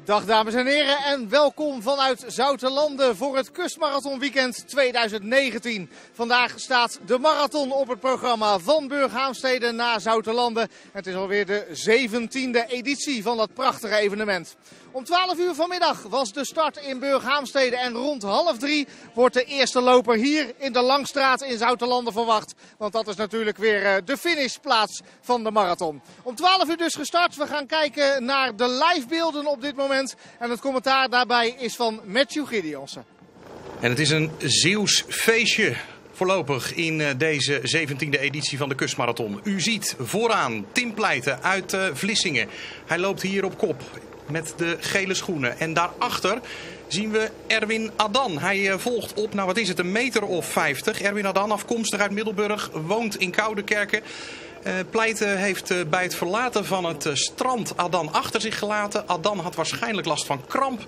Dag dames en heren en welkom vanuit Zoutelande voor het Kustmarathon Weekend 2019. Vandaag staat de marathon op het programma van Burghaamstede naar Zoutelande. Het is alweer de 17e editie van dat prachtige evenement. Om 12 uur vanmiddag was de start in Burghaamstede en rond 2:30 wordt de eerste loper hier in de Langstraat in Zoutelande verwacht. Want dat is natuurlijk weer de finishplaats van de marathon. Om 12 uur dus gestart. We gaan kijken naar de livebeelden op dit moment. En het commentaar daarbij is van Matthew Gideonsen. En het is een Zeeuws feestje voorlopig in deze 17e editie van de Kustmarathon. U ziet vooraan Tim Pleijten uit Vlissingen. Hij loopt hier op kop met de gele schoenen. En daarachter zien we Erwin Adan. Hij volgt op, nou wat is het, 1,50 meter. Erwin Adan, afkomstig uit Middelburg, woont in Koudekerke. Pleijten heeft bij het verlaten van het strand Adan achter zich gelaten. Adan had waarschijnlijk last van kramp.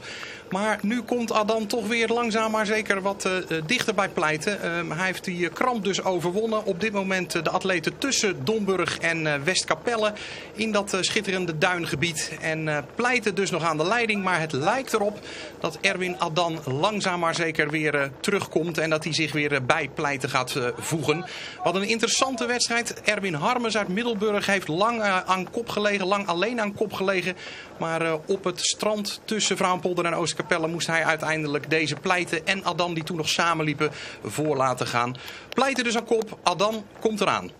Maar nu komt Adan toch weer langzaam maar zeker wat dichter bij Pleijten. Hij heeft die kramp dus overwonnen. Op dit moment de atleten tussen Domburg en Westkapelle in dat schitterende duingebied. En Pleijten dus nog aan de leiding. Maar het lijkt erop dat Erwin Adan langzaam maar zeker weer terugkomt. En dat hij zich weer bij Pleijten gaat voegen. Wat een interessante wedstrijd. Erwin Harmes uit Middelburg heeft lang aan kop gelegen. Lang alleen aan kop gelegen. Maar op het strand tussen Vrouwenpolder en Oostkapelle moest hij uiteindelijk deze Pleijten en Adan, die toen nog samenliepen, voor laten gaan. Pleijten dus aan kop, Adan komt eraan.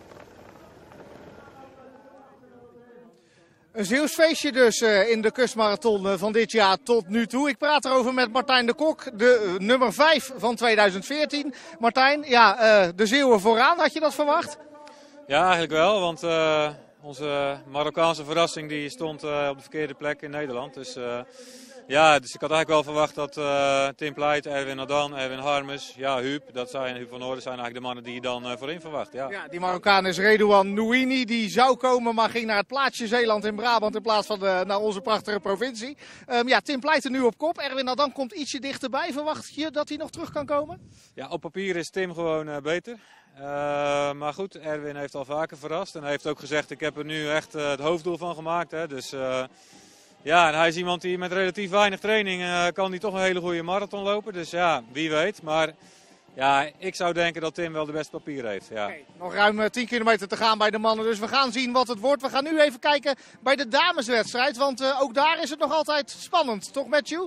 Een Zeeuws feestje dus in de Kustmarathon van dit jaar tot nu toe. Ik praat erover met Martijn de Kok, de nummer 5 van 2014. Martijn, ja, de Zeeuwen vooraan, had je dat verwacht? Ja, eigenlijk wel, want onze Marokkaanse verrassing die stond op de verkeerde plek in Nederland. Dus ik had eigenlijk wel verwacht dat Tim Pleijten, Erwin Adan, Erwin Harmes, Huub van Noorden zijn eigenlijk de mannen die je dan voorin verwacht. Ja, die Marokkaan is Redouan Nouini, die zou komen, maar ging naar het plaatsje Zeeland in Brabant in plaats van naar onze prachtige provincie. Tim Pleijten nu op kop, Erwin Adan komt ietsje dichterbij. Verwacht je dat hij nog terug kan komen? Ja, op papier is Tim gewoon beter. Maar goed, Erwin heeft al vaker verrast en hij heeft ook gezegd, ik heb er nu echt het hoofddoel van gemaakt. Hè. Dus en hij is iemand die met relatief weinig training kan die toch een hele goede marathon lopen. Dus ja, wie weet. Maar ja, ik zou denken dat Tim wel de beste papier heeft. Ja. Okay, nog ruim 10 kilometer te gaan bij de mannen, dus we gaan zien wat het wordt. We gaan nu even kijken bij de dameswedstrijd, want ook daar is het nog altijd spannend. Toch Matthew?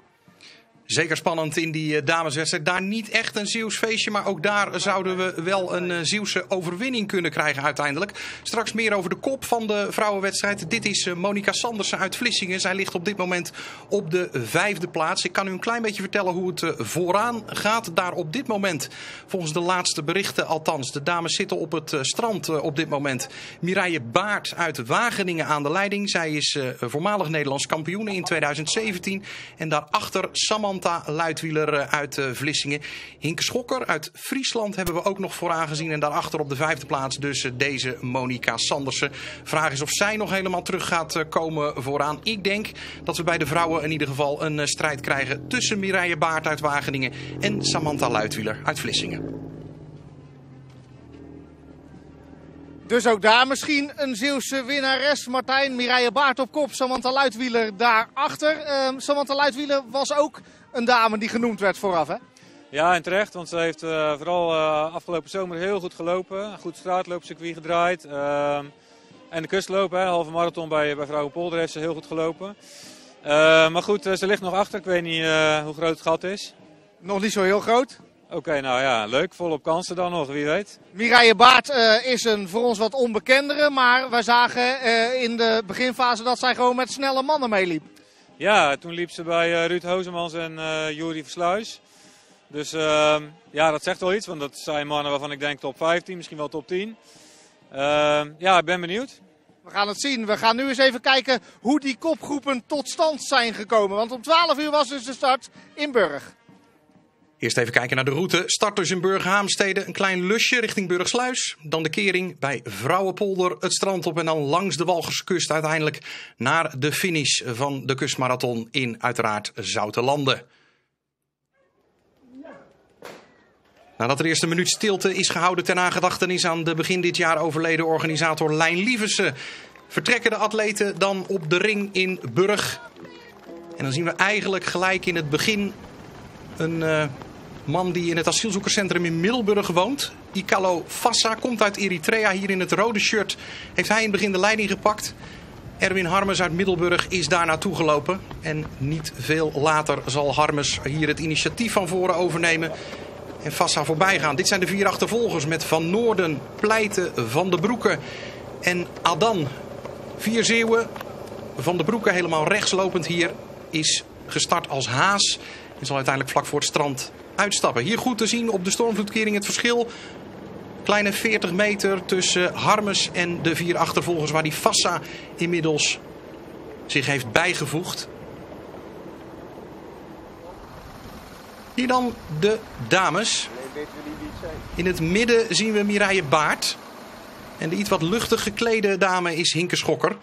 Zeker spannend in die dameswedstrijd. Daar niet echt een Zeeuws feestje, maar ook daar zouden we wel een Zeeuwse overwinning kunnen krijgen uiteindelijk. Straks meer over de kop van de vrouwenwedstrijd. Dit is Monica Sandersen uit Vlissingen. Zij ligt op dit moment op de 5e plaats. Ik kan u een klein beetje vertellen hoe het vooraan gaat. Daar op dit moment, volgens de laatste berichten althans, de dames zitten op het strand op dit moment. Mireille Baart uit Wageningen aan de leiding. Zij is voormalig Nederlands kampioen in 2017. En daarachter Samantha Luitwieler uit Vlissingen. Hinke Schokker uit Friesland hebben we ook nog vooraan gezien. En daarachter op de 5e plaats dus deze Monica Sandersen. Vraag is of zij nog helemaal terug gaat komen vooraan. Ik denk dat we bij de vrouwen in ieder geval een strijd krijgen tussen Mireille Baart uit Wageningen en Samantha Luitwieler uit Vlissingen. Dus ook daar misschien een Zeeuwse winnares. Martijn, Mireille Baart op kop, Samantha Luitwieler daarachter. Samantha Luitwieler was ook een dame die genoemd werd vooraf, hè? Ja, en terecht, want ze heeft vooral afgelopen zomer heel goed gelopen. Een goed straatloopcircuit gedraaid. En de kustloop, halve marathon bij Vrouwenpolder, heeft ze heel goed gelopen. Maar goed, ze ligt nog achter. Ik weet niet hoe groot het gat is. Nog niet zo heel groot. Oké, nou ja, leuk. Volop kansen dan nog, wie weet. Mireille Baart is een voor ons wat onbekendere, maar wij zagen in de beginfase dat zij gewoon met snelle mannen meeliep. Ja, toen liep ze bij Ruud Hozemans en Juri Versluis. Dus dat zegt wel iets, want dat zijn mannen waarvan ik denk top 15, misschien wel top 10. Ik ben benieuwd. We gaan het zien. We gaan nu eens even kijken hoe die kopgroepen tot stand zijn gekomen. Want om 12 uur was dus de start in Burg. Eerst even kijken naar de route. Start dus in Burghaamstede, een klein lusje richting Burgsluis. Dan de kering bij Vrouwenpolder, het strand op en dan langs de Walcherskust uiteindelijk naar de finish van de Kustmarathon in uiteraard Zoutelande. Nadat er eerst een minuut stilte is gehouden ter nagedachtenis aan de begin dit jaar overleden organisator Lijn Lieversen, vertrekken de atleten dan op de ring in Burg. En dan zien we eigenlijk gelijk in het begin een man die in het asielzoekerscentrum in Middelburg woont. Ikalo Fassa komt uit Eritrea. Hier in het rode shirt heeft hij in het begin de leiding gepakt. Erwin Harmes uit Middelburg is daar naartoe gelopen. En niet veel later zal Harmes hier het initiatief van voren overnemen. En Fassa voorbij gaan. Dit zijn de 4 achtervolgers met Van Noorden, Pleiten, Van den Broeke en Adan. 4 Zeeuwen. Van den Broeke helemaal rechtslopend hier is gestart als Haas. En zal uiteindelijk vlak voor het strand uitstappen. Hier goed te zien op de stormvloedkering het verschil. Kleine 40 meter tussen Harmes en de 4 achtervolgers waar die Fassa inmiddels zich heeft bijgevoegd. Hier dan de dames. In het midden zien we Mireille Baart. En de iets wat luchtig geklede dame is Hinke Schokker.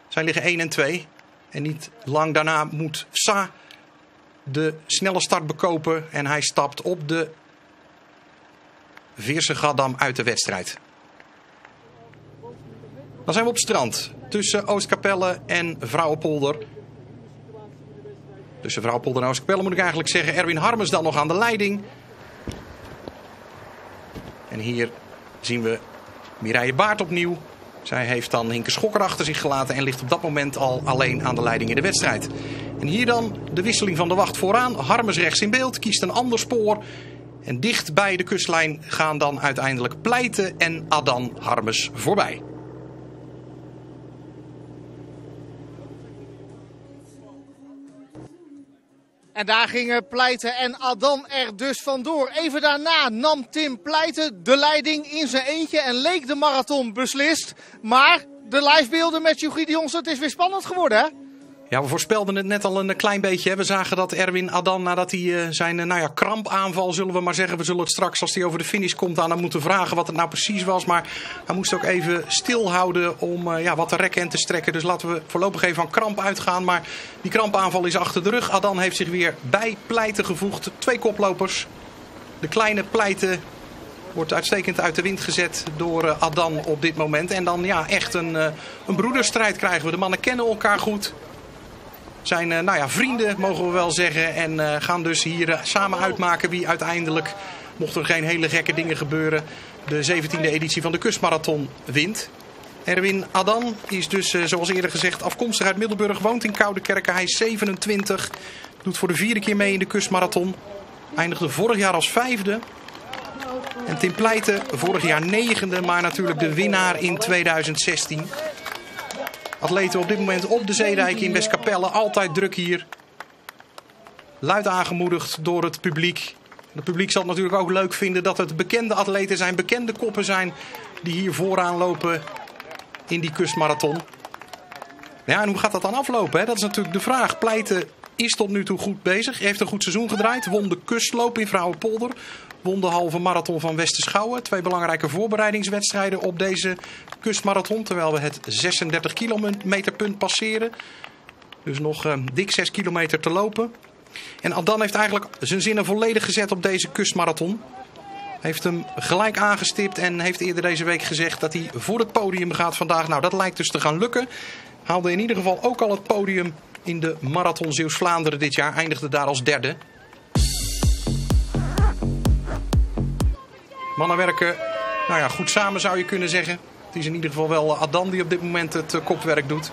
Zij liggen 1 en 2. En niet lang daarna moet Sa de snelle start bekopen. En hij stapt op de Veerse Gaddam uit de wedstrijd. Dan zijn we op het strand. Tussen Oostkapelle en Vrouwenpolder. Tussen Vrouwenpolder en Oostkapelle moet ik eigenlijk zeggen. Erwin Harmes dan nog aan de leiding. En hier zien we Mireille Baart opnieuw. Zij heeft dan Hinke Schokker achter zich gelaten en ligt op dat moment al alleen aan de leiding in de wedstrijd. En hier dan de wisseling van de wacht vooraan. Harmes rechts in beeld, kiest een ander spoor. En dicht bij de kustlijn gaan dan uiteindelijk Pleiten en Adan Harmes voorbij. En daar gingen Pleiten en Adan er dus vandoor. Even daarna nam Tim Pleiten de leiding in zijn eentje en leek de marathon beslist. Maar de livebeelden met Hugh Gideons, het is weer spannend geworden, hè? Ja, we voorspelden het net al een klein beetje. Hè. We zagen dat Erwin Adan, nadat hij zijn krampaanval, zullen we maar zeggen. We zullen het straks, als hij over de finish komt, aan hem moeten vragen wat het nou precies was. Maar hij moest ook even stilhouden om wat te rekken en te strekken. Dus laten we voorlopig even van kramp uitgaan. Maar die krampaanval is achter de rug. Adan heeft zich weer bij Pleiten gevoegd. 2 koplopers. De kleine Pleiten wordt uitstekend uit de wind gezet door Adan op dit moment. En dan echt een broederstrijd krijgen we. De mannen kennen elkaar goed. Zijn vrienden, mogen we wel zeggen. En gaan dus hier samen uitmaken wie uiteindelijk, mocht er geen hele gekke dingen gebeuren, de 17e editie van de Kustmarathon wint. Erwin Adan is dus, zoals eerder gezegd, afkomstig uit Middelburg. Woont in Koudekerke. Hij is 27. Doet voor de 4e keer mee in de Kustmarathon. Eindigde vorig jaar als 5e. En Tim Pleiten vorig jaar 9e. Maar natuurlijk de winnaar in 2016. Atleten op dit moment op de Zeedijk in Westkapelle. Altijd druk hier. Luid aangemoedigd door het publiek. Het publiek zal het natuurlijk ook leuk vinden dat het bekende atleten zijn, bekende koppen zijn die hier vooraan lopen in die Kustmarathon. Ja, en hoe gaat dat dan aflopen? Hè? Dat is natuurlijk de vraag. Pleiten is tot nu toe goed bezig. Heeft een goed seizoen gedraaid. Won de kustloop in Vrouwenpolder. Won de halve marathon van Westerschouwen. 2 belangrijke voorbereidingswedstrijden op deze Kustmarathon. Terwijl we het 36 kilometerpunt passeren. Dus nog dik 6 kilometer te lopen. En Adan heeft eigenlijk zijn zinnen volledig gezet op deze Kustmarathon. Heeft hem gelijk aangestipt en heeft eerder deze week gezegd dat hij voor het podium gaat vandaag. Nou, dat lijkt dus te gaan lukken. Haalde in ieder geval ook al het podium in de Marathon Zeeuws-Vlaanderen dit jaar. Eindigde daar als 3e. Mannen werken goed samen, zou je kunnen zeggen. Het is in ieder geval wel Adan die op dit moment het kopwerk doet.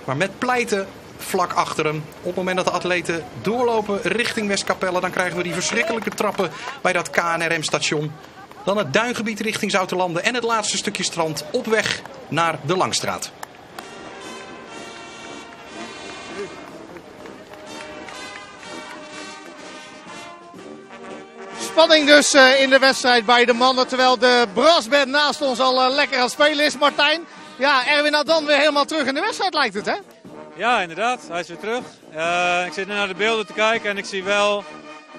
Maar met Pleiten vlak achter hem. Op het moment dat de atleten doorlopen richting Westkapelle, dan krijgen we die verschrikkelijke trappen bij dat KNRM-station. Dan het duingebied richting Zoutelanden en het laatste stukje strand op weg naar de Langstraat. Spanning dus in de wedstrijd bij de mannen, terwijl de brassband naast ons al lekker aan het spelen is. Martijn, ja, Erwin Adan weer helemaal terug in de wedstrijd lijkt het, hè? Ja, inderdaad. Hij is weer terug. Ik zit nu naar de beelden te kijken en ik zie wel,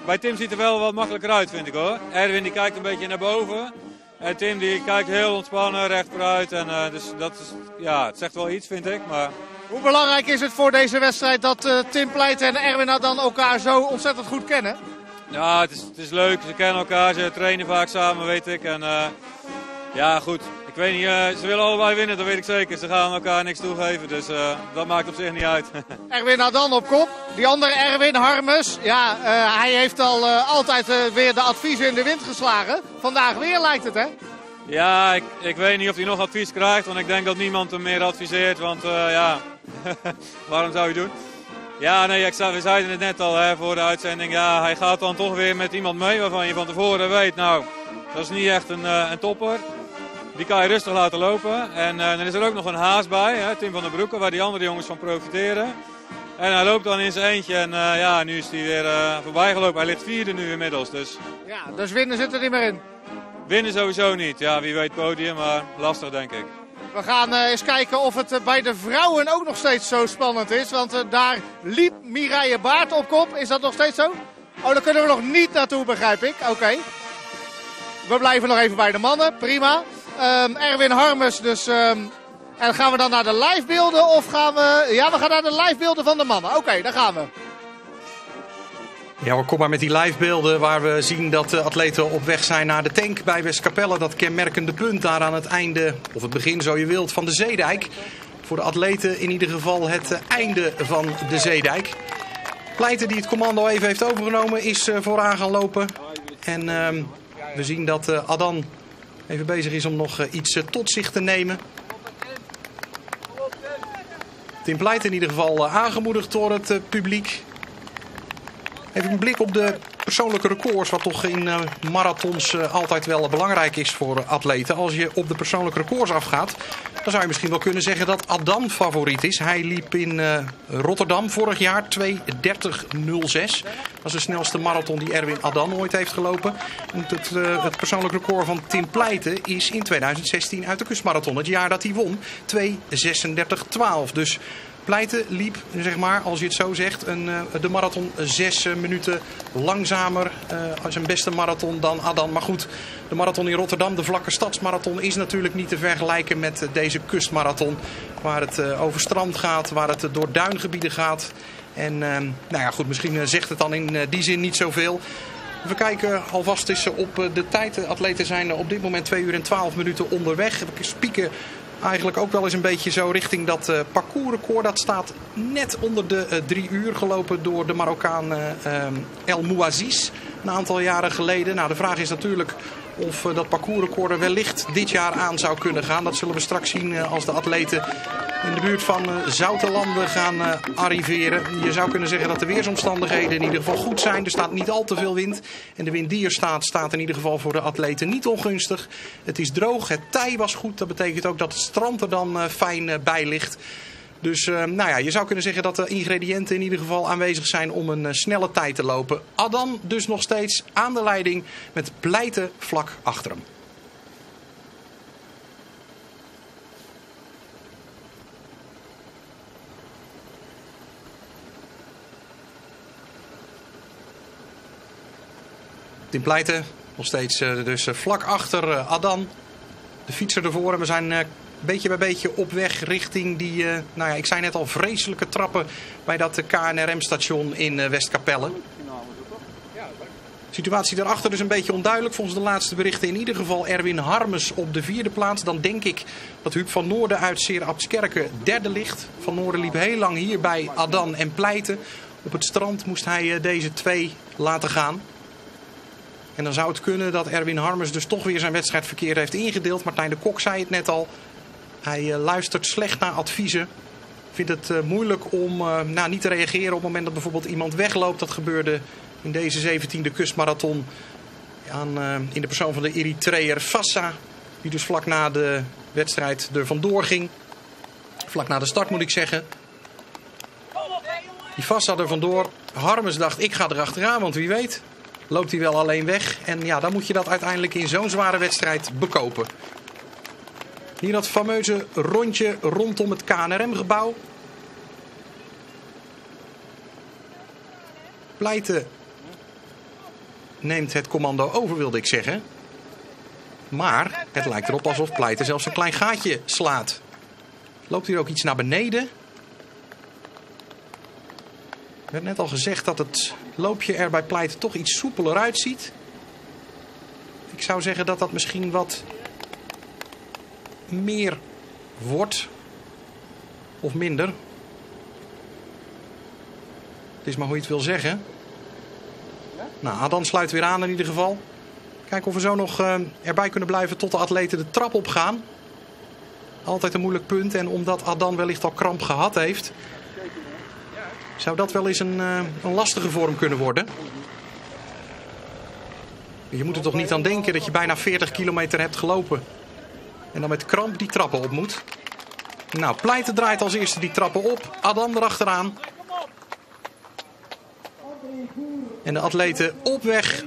bij Tim ziet er wel wat makkelijker uit, vind ik hoor. Erwin die kijkt een beetje naar boven en Tim die kijkt heel ontspannen recht vooruit. En, dus dat is, ja, het zegt wel iets, vind ik. Maar... Hoe belangrijk is het voor deze wedstrijd dat Tim Pleiten en Erwin Adan elkaar zo ontzettend goed kennen? Ja, het is leuk. Ze kennen elkaar, ze trainen vaak samen, weet ik. En ja, goed. Ik weet niet, ze willen allebei winnen, dat weet ik zeker. Ze gaan elkaar niks toegeven, dus dat maakt op zich niet uit. Erwin Adan op kop. Die andere Erwin Harmes. Ja, hij heeft altijd weer de adviezen in de wind geslagen. Vandaag weer lijkt het, hè? Ja, ik weet niet of hij nog advies krijgt, want ik denk dat niemand hem meer adviseert. Want ja, waarom zou je doen? Ja, nee, we zeiden het net al hè, voor de uitzending. Ja, hij gaat dan toch weer met iemand mee waarvan je van tevoren weet, nou, dat is niet echt een topper. Die kan je rustig laten lopen. En dan is er ook nog een haas bij, hè, Tim van der Broeke, waar die andere jongens van profiteren. En hij loopt dan in zijn eentje en ja, nu is hij weer voorbij gelopen. Hij ligt vierde nu inmiddels. Dus. Ja, dus winnen zit er niet meer in. Winnen sowieso niet. Ja, wie weet podium, maar lastig denk ik. We gaan eens kijken of het bij de vrouwen ook nog steeds zo spannend is. Want daar liep Mireille Baart op kop. Is dat nog steeds zo? Oh, daar kunnen we nog niet naartoe, begrijp ik. Oké. We blijven nog even bij de mannen. Prima. Erwin Harmes dus. En gaan we dan naar de livebeelden of gaan we... Ja, we gaan naar de livebeelden van de mannen. Oké, daar gaan we. Ja, we komen maar met die livebeelden waar we zien dat de atleten op weg zijn naar de tank bij Westkapelle. Dat kenmerkende punt daar aan het einde, of het begin zo je wilt, van de Zeedijk. Voor de atleten in ieder geval het einde van de Zeedijk. Pleiten die het commando even heeft overgenomen is vooraan gaan lopen. En we zien dat Adan even bezig is om nog iets tot zich te nemen. Tim Pleiten in ieder geval aangemoedigd door het publiek. Even een blik op de persoonlijke records, wat toch in marathons altijd wel belangrijk is voor atleten. Als je op de persoonlijke records afgaat, dan zou je misschien wel kunnen zeggen dat Adan favoriet is. Hij liep in Rotterdam vorig jaar 2:30:06. Dat is de snelste marathon die Erwin Adan ooit heeft gelopen. Het persoonlijk record van Tim Pleiten is in 2016 uit de kustmarathon. Het jaar dat hij won, 2:36:12. Dus Pleiten liep, zeg maar, als je het zo zegt, de marathon 6 minuten langzamer. Zijn beste marathon dan Adan. Maar goed, de marathon in Rotterdam, de vlakke stadsmarathon, is natuurlijk niet te vergelijken met deze kustmarathon. Waar het over strand gaat, waar het door duingebieden gaat. En nou ja, goed, misschien zegt het dan in die zin niet zoveel. We kijken alvast eens op de tijd. De atleten zijn op dit moment 2 uur en 12 minuten onderweg. We spieken eigenlijk ook wel eens een beetje zo richting dat parcoursrecord. Dat staat net onder de 3 uur, gelopen door de Marokkaan El Mouaziz een aantal jaren geleden. Nou, de vraag is natuurlijk of dat parcoursrecord er wellicht dit jaar aan zou kunnen gaan. Dat zullen we straks zien als de atleten in de buurt van Zoutelanden gaan arriveren. Je zou kunnen zeggen dat de weersomstandigheden in ieder geval goed zijn. Er staat niet al te veel wind. En de wind die er staat in ieder geval voor de atleten niet ongunstig. Het is droog, het tij was goed. Dat betekent ook dat het strand er dan fijn bij ligt. Dus nou ja, je zou kunnen zeggen dat de ingrediënten in ieder geval aanwezig zijn om een snelle tijd te lopen. Adan dus nog steeds aan de leiding met Pleiten vlak achter hem. Tim Pleiten nog steeds dus vlak achter Adan. De fietser ervoor en we zijn beetje bij beetje op weg richting die, nou ja, ik zei net al, vreselijke trappen bij dat KNRM-station in Westkapelle. De situatie daarachter is een beetje onduidelijk. Volgens de laatste berichten in ieder geval Erwin Harmes op de 4e plaats. Dan denk ik dat Huub van Noorden uit Zeerabtskerken 3e ligt. Van Noorden liep heel lang hier bij Adan en Pleiten. Op het strand moest hij deze 2 laten gaan. En dan zou het kunnen dat Erwin Harmes dus toch weer zijn wedstrijd verkeerd heeft ingedeeld. Martijn de Kok zei het net al. Hij luistert slecht naar adviezen. Vindt het moeilijk om niet te reageren op het moment dat bijvoorbeeld iemand wegloopt. Dat gebeurde in deze 17e kustmarathon in de persoon van de Eritreër Fassa. Die dus vlak na de wedstrijd er vandoor ging. Vlak na de start moet ik zeggen. Die Fassa er vandoor. Harmes dacht, ik ga erachteraan, want wie weet loopt hij wel alleen weg. En ja, dan moet je dat uiteindelijk in zo'n zware wedstrijd bekopen. Hier dat fameuze rondje rondom het KNRM-gebouw. Pleiten neemt het commando over, wilde ik zeggen. Maar het lijkt erop alsof Pleiten zelfs een klein gaatje slaat. Loopt hier ook iets naar beneden? Er werd net al gezegd dat het loopje er bij Pleiten toch iets soepeler uitziet. Ik zou zeggen dat dat misschien wat meer wordt. Of minder. Het is maar hoe je het wil zeggen. Nou, Adan sluit weer aan in ieder geval. Kijken of we zo nog erbij kunnen blijven tot de atleten de trap opgaan. Altijd een moeilijk punt. En omdat Adan wellicht al kramp gehad heeft, zou dat wel eens een lastige vorm kunnen worden. Je moet er toch niet aan denken dat je bijna 40 kilometer hebt gelopen. En dan met kramp die trappen op moet. Nou, Pleiten draait als eerste die trappen op. Adan erachteraan. En de atleten op weg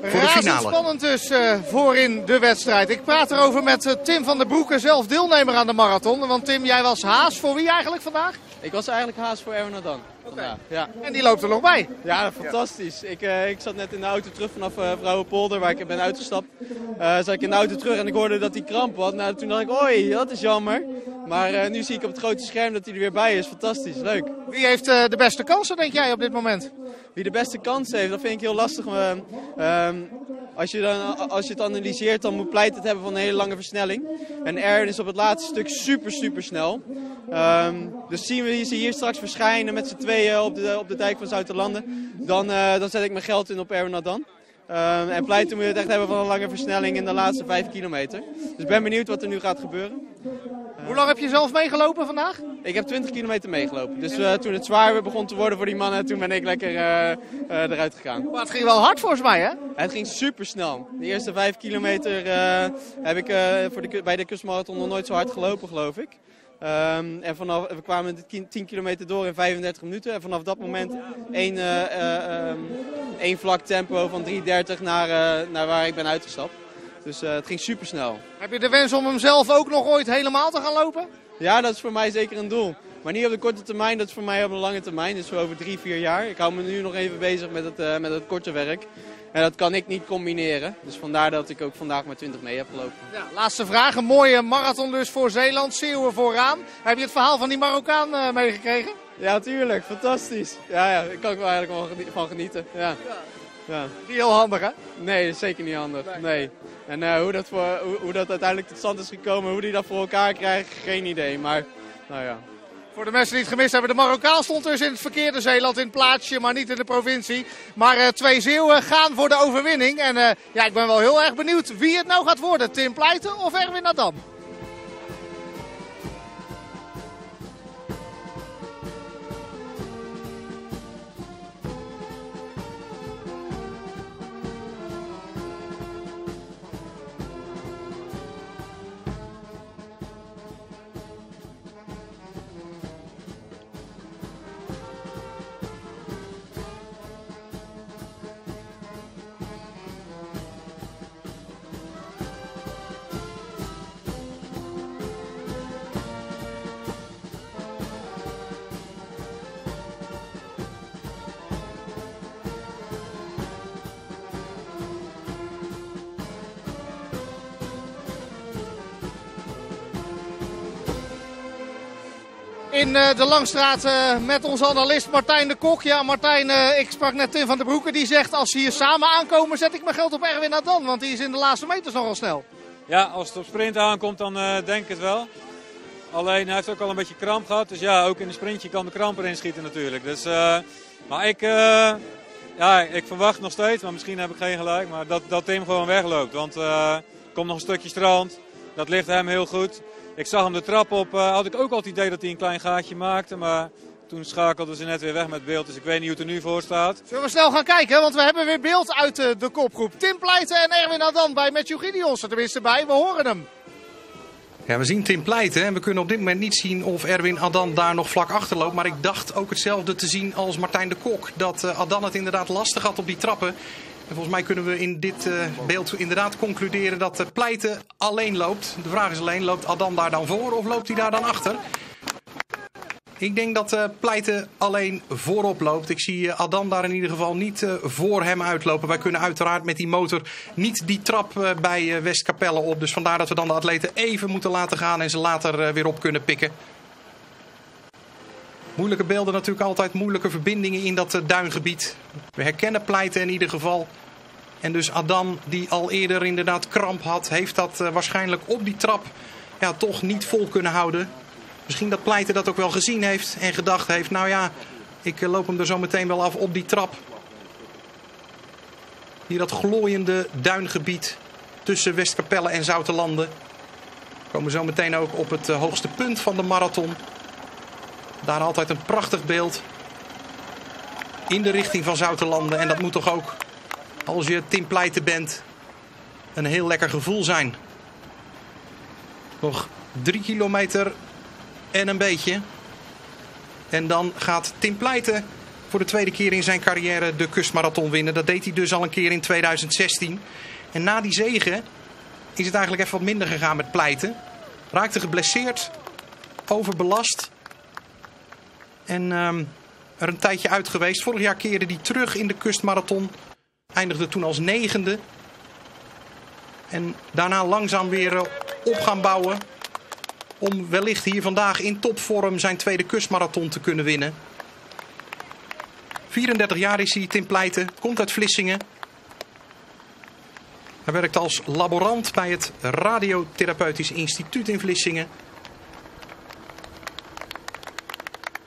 voor de finale. Spannend dus voorin de wedstrijd. Ik praat erover met Tim van der Broeke, zelf deelnemer aan de marathon. Want Tim, jij was haas voor wie eigenlijk vandaag? Ik was eigenlijk haas voor Erwin Adan. Okay. Ja. En die loopt er nog bij? Ja, fantastisch. Ik zat net in de auto terug vanaf Vrouwenpolder, waar ik ben uitgestapt. Zat ik in de auto terug en ik hoorde dat hij kramp had. Nou, toen dacht ik, oei, dat is jammer. Maar nu zie ik op het grote scherm dat hij er weer bij is. Fantastisch, leuk. Wie heeft de beste kansen, denk jij, op dit moment? Wie de beste kans heeft, dat vind ik heel lastig. Als je het analyseert, dan moet Pleiten het hebben van een hele lange versnelling. En Erwin is op het laatste stuk super snel. Dus zien we ze hier straks verschijnen met z'n tweeën op de dijk van Zoutelanden. Dan zet ik mijn geld in op Erwin Adan. En Pleiten moet het echt hebben van een lange versnelling in de laatste 5 kilometer. Dus ik ben benieuwd wat er nu gaat gebeuren. Hoe lang heb je zelf meegelopen vandaag? Ik heb 20 kilometer meegelopen. Dus toen het zwaar weer begon te worden voor die mannen, toen ben ik lekker eruit gegaan. Maar het ging wel hard volgens mij, hè? Het ging super snel. De eerste 5 kilometer heb ik bij de kustmarathon nog nooit zo hard gelopen, geloof ik. En we kwamen de 10 kilometer door in 35 minuten. En vanaf dat moment één vlak tempo van 3:30 naar waar ik ben uitgestapt. Dus het ging super snel. Heb je de wens om hem zelf ook nog ooit helemaal te gaan lopen? Ja, dat is voor mij zeker een doel. Maar niet op de korte termijn, dat is voor mij op de lange termijn. Dus voor over 3-4 jaar. Ik hou me nu nog even bezig met het korte werk. En dat kan ik niet combineren. Dus vandaar dat ik ook vandaag met 20 mee heb gelopen. Ja, laatste vraag. Een mooie marathon dus voor Zeeland. Zeeuwen vooraan. Heb je het verhaal van die Marokkaan meegekregen? Ja, tuurlijk. Fantastisch. Ja, ik kan er eigenlijk wel van genieten. Ja. Niet heel handig, hè? Nee, dat is zeker niet handig. Nee. En hoe dat uiteindelijk tot stand is gekomen, hoe die dat voor elkaar krijgt, geen idee. Maar, nou ja. Voor de mensen die het gemist hebben, de Marokkaan stond dus in het verkeerde Zeeland, in het plaatsje, maar niet in de provincie. Maar 2 Zeeuwen gaan voor de overwinning. En ik ben wel heel erg benieuwd wie het nou gaat worden. Tim Pleiten of Erwin Adan? In de Langstraat met onze analist Martijn de Kok. Ja, Martijn, ik sprak net Tim van der Broeke. Die zegt, als ze hier samen aankomen, zet ik mijn geld op Erwin Adan. Want die is in de laatste meters nogal snel. Ja, als het op sprint aankomt, dan denk ik het wel. Alleen, hij heeft ook al een beetje kramp gehad. Dus ja, ook in een sprintje kan de kramp erin schieten natuurlijk. Dus, maar ik verwacht nog steeds, maar misschien heb ik geen gelijk. Maar dat Tim gewoon wegloopt. Want er komt nog een stukje strand. Dat ligt hem heel goed. Ik zag hem de trap op, had ik ook al het idee dat hij een klein gaatje maakte, maar toen schakelden ze net weer weg met beeld, dus ik weet niet hoe het er nu voor staat. Zullen we snel gaan kijken, want we hebben weer beeld uit de kopgroep. Tim Pleiten en Erwin Adan bij Matthew Gideons er tenminste bij, we horen hem. Ja, we zien Tim Pleiten en we kunnen op dit moment niet zien of Erwin Adan daar nog vlak achter loopt. Maar ik dacht ook hetzelfde te zien als Martijn de Kok, dat Adan het inderdaad lastig had op die trappen. En volgens mij kunnen we in dit beeld inderdaad concluderen dat Pleiten alleen loopt. De vraag is alleen, loopt Adan daar dan voor of loopt hij daar dan achter? Ik denk dat Pleiten alleen voorop loopt. Ik zie Adan daar in ieder geval niet voor hem uitlopen. Wij kunnen uiteraard met die motor niet die trap bij Westkapelle op. Dus vandaar dat we dan de atleten even moeten laten gaan en ze later weer op kunnen pikken. Moeilijke beelden natuurlijk altijd, moeilijke verbindingen in dat duingebied. We herkennen Pleiten in ieder geval. En dus Adan, die al eerder inderdaad kramp had, heeft dat waarschijnlijk op die trap ja, toch niet vol kunnen houden. Misschien dat Pleiten dat ook wel gezien heeft en gedacht heeft, nou ja, ik loop hem er zo meteen wel af op die trap. Hier dat glooiende duingebied tussen Westkapelle en Zoutelande. We komen zo meteen ook op het hoogste punt van de marathon. Daar altijd een prachtig beeld in de richting van Zoutelande. En dat moet toch ook, als je Tim Pleiten bent, een heel lekker gevoel zijn. Nog 3 kilometer en een beetje. En dan gaat Tim Pleiten voor de tweede keer in zijn carrière de kustmarathon winnen. Dat deed hij dus al een keer in 2016. En na die zege is het eigenlijk even wat minder gegaan met Pleiten. Raakte geblesseerd, overbelast. En er een tijdje uit geweest. Vorig jaar keerde hij terug in de kustmarathon. Eindigde toen als 9e. En daarna langzaam weer op gaan bouwen. Om wellicht hier vandaag in topvorm zijn tweede kustmarathon te kunnen winnen. 34 jaar is hij, Tim Pleiten. Komt uit Vlissingen. Hij werkt als laborant bij het Radiotherapeutisch Instituut in Vlissingen.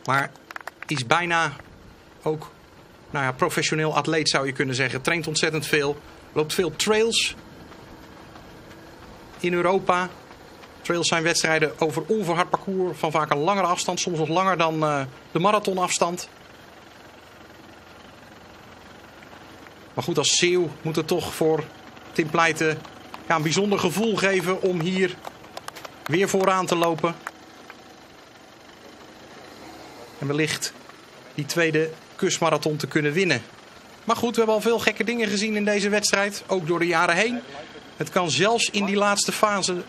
Maar is bijna ook professioneel atleet, zou je kunnen zeggen. Traint ontzettend veel. Loopt veel trails in Europa. Trails zijn wedstrijden over onverhard parcours van vaak een langere afstand. Soms nog langer dan de marathonafstand. Maar goed, als Zeeuw moet het toch voor Tim Pleiten een bijzonder gevoel geven om hier weer vooraan te lopen. En wellicht die tweede kustmarathon te kunnen winnen. Maar goed, we hebben al veel gekke dingen gezien in deze wedstrijd. Ook door de jaren heen. Het kan zelfs in die laatste fase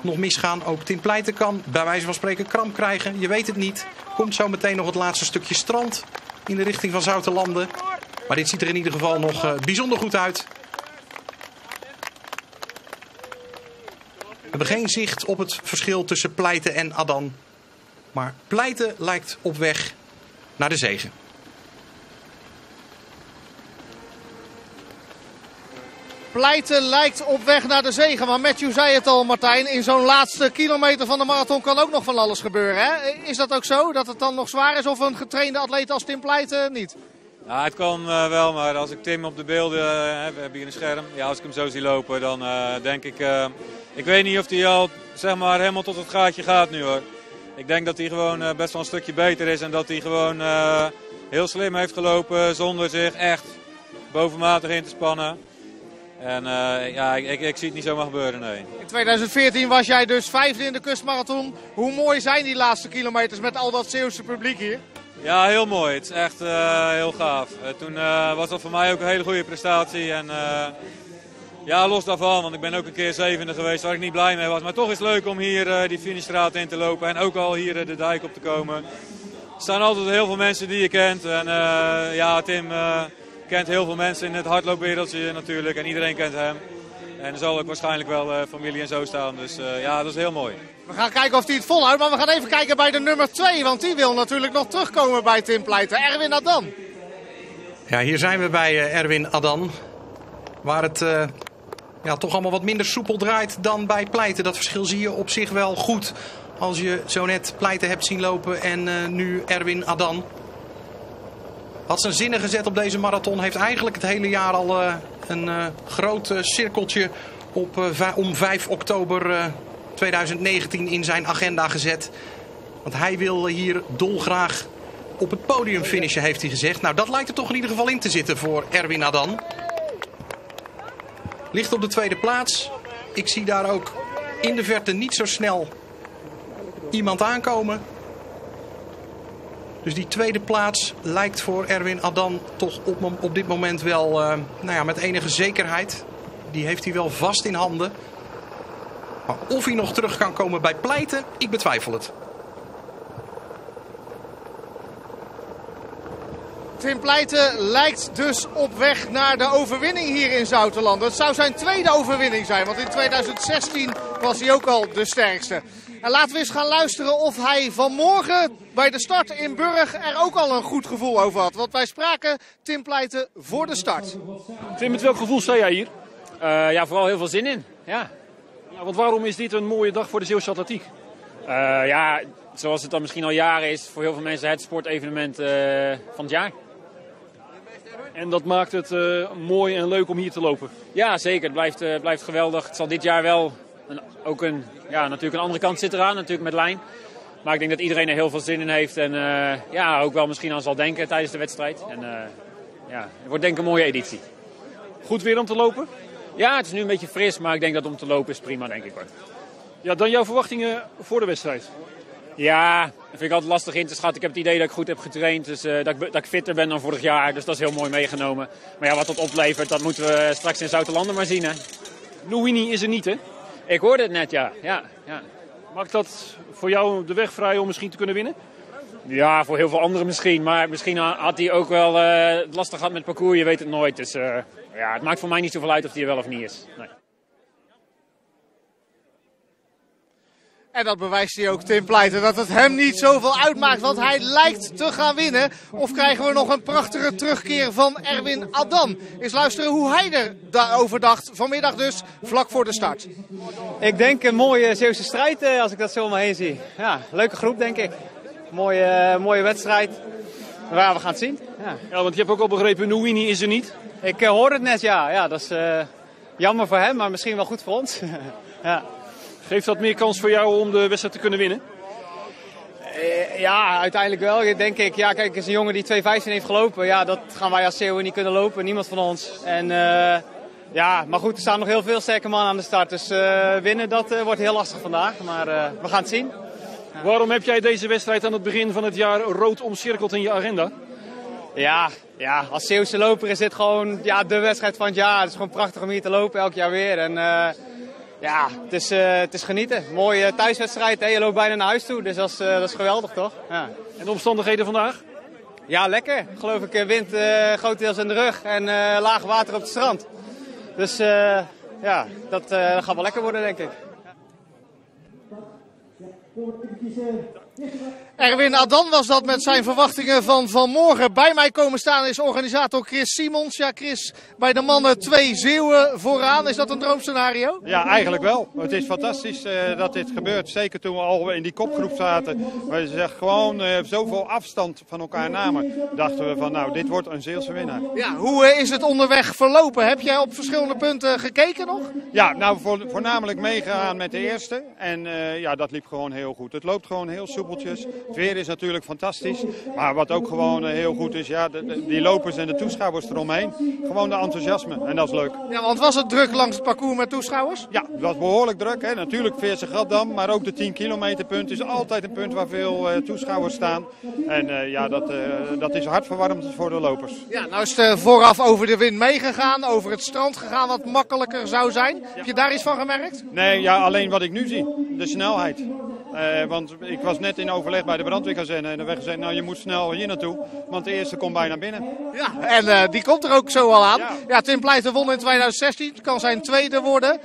nog misgaan. Ook Tim Pleiten kan bij wijze van spreken kramp krijgen. Je weet het niet. Komt zo meteen nog het laatste stukje strand in de richting van Zoutelande. Maar dit ziet er in ieder geval nog bijzonder goed uit. We hebben geen zicht op het verschil tussen Pleiten en Adan. Maar Pleiten lijkt op weg naar de zege. Pleiten lijkt op weg naar de zege. Maar Matthew zei het al, Martijn. In zo'n laatste kilometer van de marathon kan ook nog van alles gebeuren. Hè? Is dat ook zo? Dat het dan nog zwaar is of een getrainde atleet als Tim Pleiten niet? Ja, het kan wel, maar als ik Tim op de beelden, we hebben hier een scherm. Ja, als ik hem zo zie lopen, dan denk ik... ik weet niet of hij al zeg maar, helemaal tot het gaatje gaat nu hoor. Ik denk dat hij gewoon best wel een stukje beter is en dat hij gewoon heel slim heeft gelopen zonder zich echt bovenmatig in te spannen. En ja, ik zie het niet zomaar gebeuren, nee. In 2014 was jij dus 5e in de kustmarathon. Hoe mooi zijn die laatste kilometers met al dat Zeeuwse publiek hier? Ja, heel mooi. Het is echt heel gaaf. Toen was dat voor mij ook een hele goede prestatie. En ja, los daarvan, want ik ben ook een keer 7e geweest waar ik niet blij mee was. Maar toch is het leuk om hier die finishstraat in te lopen en ook al hier de dijk op te komen. Er staan altijd heel veel mensen die je kent. En ja, Tim kent heel veel mensen in het hardloopwereldje natuurlijk en iedereen kent hem. En er zal ook waarschijnlijk wel familie en zo staan. Dus ja, dat is heel mooi. We gaan kijken of hij het volhoudt, maar we gaan even kijken bij de nummer 2. Want die wil natuurlijk nog terugkomen bij Tim Pleiten. Erwin Adan. Ja, hier zijn we bij Erwin Adan. Waar het toch allemaal wat minder soepel draait dan bij Pleiten. Dat verschil zie je op zich wel goed. Als je zo net Pleiten hebt zien lopen en nu Erwin Adan. Had zijn zinnen gezet op deze marathon. Heeft eigenlijk het hele jaar al een groot cirkeltje om 5 oktober 2019 in zijn agenda gezet. Want hij wil hier dolgraag op het podium finishen, heeft hij gezegd. Nou, dat lijkt er toch in ieder geval in te zitten voor Erwin Adan. Ligt op de tweede plaats. Ik zie daar ook in de verte niet zo snel iemand aankomen. Dus die tweede plaats lijkt voor Erwin Adan toch op dit moment wel met enige zekerheid. Die heeft hij wel vast in handen. Maar of hij nog terug kan komen bij Pleiten, ik betwijfel het. Tim Pleiten lijkt dus op weg naar de overwinning hier in Zoutelande. Het zou zijn tweede overwinning zijn, want in 2016 was hij ook al de sterkste. En laten we eens gaan luisteren of hij vanmorgen bij de start in Burg er ook al een goed gevoel over had. Want wij spraken Tim Pleiten voor de start. Tim, met welk gevoel sta jij hier? Ja, vooral heel veel zin in. Ja. Ja, want waarom is dit een mooie dag voor de Zeeuwse atletiek? Ja, zoals het dan misschien al jaren is, voor heel veel mensen het sportevenement van het jaar. En dat maakt het mooi en leuk om hier te lopen. Ja, zeker. Het blijft geweldig. Het zal dit jaar wel natuurlijk een andere kant zit eraan, natuurlijk met lijn. Maar ik denk dat iedereen er heel veel zin in heeft en ook wel misschien aan zal denken tijdens de wedstrijd. En het wordt denk ik een mooie editie. Goed weer om te lopen? Ja, het is nu een beetje fris, maar ik denk dat om te lopen is prima, denk ik hoor. Ja, dan jouw verwachtingen voor de wedstrijd? Ja, dat vind ik altijd lastig in te schatten. Ik heb het idee dat ik goed heb getraind, dus dat ik fitter ben dan vorig jaar. Dus dat is heel mooi meegenomen. Maar ja, wat dat oplevert, dat moeten we straks in Zoutelanden maar zien, hè. Nouini is er niet, hè? Ik hoorde het net, ja. Maakt dat voor jou de weg vrij om misschien te kunnen winnen? Ja, voor heel veel anderen misschien. Maar misschien had hij ook wel het lastig gehad met het parcours, je weet het nooit. Dus het maakt voor mij niet zoveel uit of hij er wel of niet is. Nee. En dat bewijst hij ook, Tim Pleijten, dat het hem niet zoveel uitmaakt, want hij lijkt te gaan winnen. Of krijgen we nog een prachtige terugkeer van Erwin Addan? Eens luisteren hoe hij er daarover dacht, vanmiddag dus, vlak voor de start. Ik denk een mooie Zeeuwse strijd als ik dat zo om me heen zie. Ja, leuke groep denk ik. Mooie wedstrijd. Ja, we gaan het zien. Ja, want je hebt ook al begrepen, Nouini is er niet. Ik hoor het net, ja. Dat is jammer voor hem, maar misschien wel goed voor ons. Ja. Geeft dat meer kans voor jou om de wedstrijd te kunnen winnen? Ja, uiteindelijk wel, denk ik. Ja, kijk, het is een jongen die 2:15 heeft gelopen. Ja, dat gaan wij als Zeeuwen niet kunnen lopen, niemand van ons. En maar goed, er staan nog heel veel sterke mannen aan de start. Dus winnen, dat wordt heel lastig vandaag. Maar we gaan het zien. Ja. Waarom heb jij deze wedstrijd aan het begin van het jaar rood omcirkeld in je agenda? Ja, als Zeeuwse loper is dit gewoon de wedstrijd van het jaar. Het is gewoon prachtig om hier te lopen, elk jaar weer. En het is genieten. Mooie thuiswedstrijd, hè? Je loopt bijna naar huis toe, dus dat is geweldig toch? Ja. En de omstandigheden vandaag? Ja, lekker. Geloof ik, wind grotendeels in de rug en laag water op het strand. Dus dat gaat wel lekker worden, denk ik. Erwin Addan was dat met zijn verwachtingen van vanmorgen. Bij mij komen staan is organisator Chris Simons. Ja, Chris, bij de mannen 2 Zeeuwen vooraan. Is dat een droomscenario? Ja, eigenlijk wel. Het is fantastisch dat dit gebeurt. Zeker toen we al in die kopgroep zaten. We zeggen gewoon zoveel afstand van elkaar namen. Dachten we van nou, dit wordt een Zeeuwse winnaar. Ja, hoe is het onderweg verlopen? Heb jij op verschillende punten gekeken nog? Ja, nou voornamelijk meegegaan met de eerste. En dat liep gewoon heel goed. Het loopt gewoon heel soepeltjes. Het weer is natuurlijk fantastisch. Maar wat ook gewoon heel goed is, die lopers en de toeschouwers eromheen. Gewoon de enthousiasme. En dat is leuk. Ja, want was het druk langs het parcours met toeschouwers? Ja, het was behoorlijk druk. Hè. Natuurlijk Veerse-Gaddam, maar ook de 10 kilometer punt is altijd een punt waar veel toeschouwers staan. En dat is hartverwarmend voor de lopers. Ja, nou is het vooraf over de wind meegegaan, over het strand gegaan wat makkelijker zou zijn. Ja. Heb je daar iets van gemerkt? Nee, alleen wat ik nu zie. De snelheid. Want ik was net in overleg bij de brandweerkazerne en er werd gezegd, nou je moet snel hier naartoe, want de eerste komt bijna binnen. Ja, en die komt er ook zo al aan. Ja, Tim Pleijten won in 2016, het kan zijn tweede worden.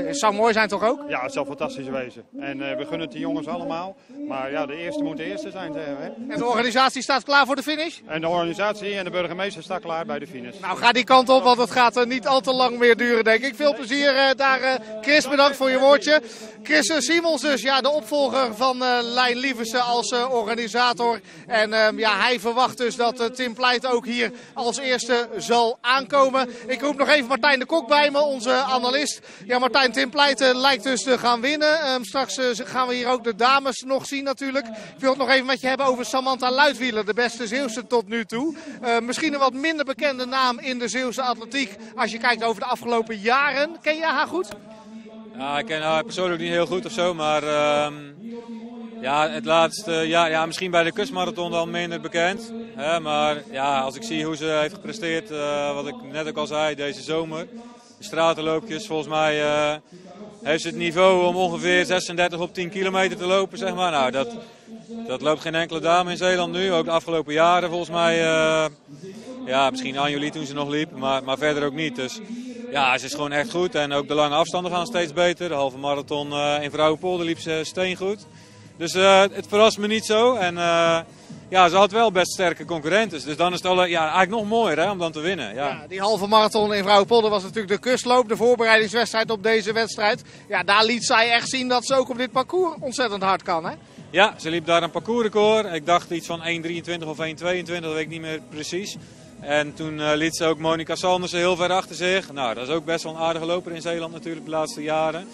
Het zou mooi zijn toch ook? Ja, het zal fantastisch wezen. En we gunnen het die jongens allemaal. Maar ja, de eerste moet de eerste zijn. Hè? En de organisatie staat klaar voor de finish? En de organisatie en de burgemeester staat klaar bij de finish. Nou, ga die kant op, want het gaat niet al te lang meer duren, denk ik. Veel plezier daar. Chris, bedankt voor je woordje. Chris Simons dus, de opvolger van Lijn Lieversen als organisator. En hij verwacht dus dat Tim Pleijten ook hier als eerste zal aankomen. Ik roep nog even Martijn de Kok bij me, onze analist. Ja, Martijn, Tim Pleijten lijkt dus te gaan winnen. Straks gaan we hier ook de dames nog zien natuurlijk. Ik wil het nog even met je hebben over Samantha Luitwieler, de beste Zeeuwse tot nu toe. Misschien een wat minder bekende naam in de Zeeuwse atletiek als je kijkt over de afgelopen jaren. Ken je haar goed? Ja, ik ken haar persoonlijk niet heel goed of zo, maar het laatste, misschien bij de kustmarathon al minder bekend. Maar als ik zie hoe ze heeft gepresteerd, wat ik net ook al zei, deze zomer. De stratenloopjes, volgens mij heeft ze het niveau om ongeveer 36 op 10 kilometer te lopen, zeg maar. Nou, dat loopt geen enkele dame in Zeeland nu, ook de afgelopen jaren volgens mij. Misschien Anjoli toen ze nog liep, maar verder ook niet. Dus ja, ze is gewoon echt goed. En ook de lange afstanden gaan steeds beter. De halve marathon in Vrouwenpolder liep ze steengoed. Dus het verrast me niet zo. En ja, ze had wel best sterke concurrenten. Dus dan is het eigenlijk nog mooier, hè, om dan te winnen. Ja. Ja, die halve marathon in Vrouwenpolder was natuurlijk de kustloop, de voorbereidingswedstrijd op deze wedstrijd. Ja, daar liet zij echt zien dat ze ook op dit parcours ontzettend hard kan, hè? Ja, ze liep daar een parcoursrecord. Ik dacht iets van 1.23 of 1.22, dat weet ik niet meer precies. En toen liet ze ook Monica Sandersen heel ver achter zich. Nou, dat is ook best wel een aardige loper in Zeeland natuurlijk de laatste jaren.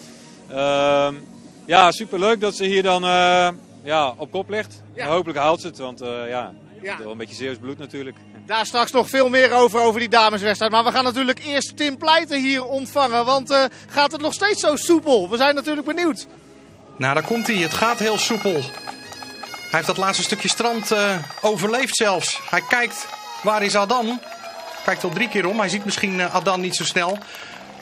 Ja, superleuk dat ze hier dan op kop ligt. Ja. Hopelijk haalt ze het, want het Ja. is wel een beetje Zeeuws bloed natuurlijk. Daar straks nog veel meer over die dameswedstrijd. Maar we gaan natuurlijk eerst Tim Pleijten hier ontvangen. Want gaat het nog steeds zo soepel? We zijn natuurlijk benieuwd. Nou, daar komt hij. Het gaat heel soepel. Hij heeft dat laatste stukje strand overleefd zelfs. Hij kijkt, waar is Adan? Kijkt al 3 keer om. Hij ziet misschien Adan niet zo snel.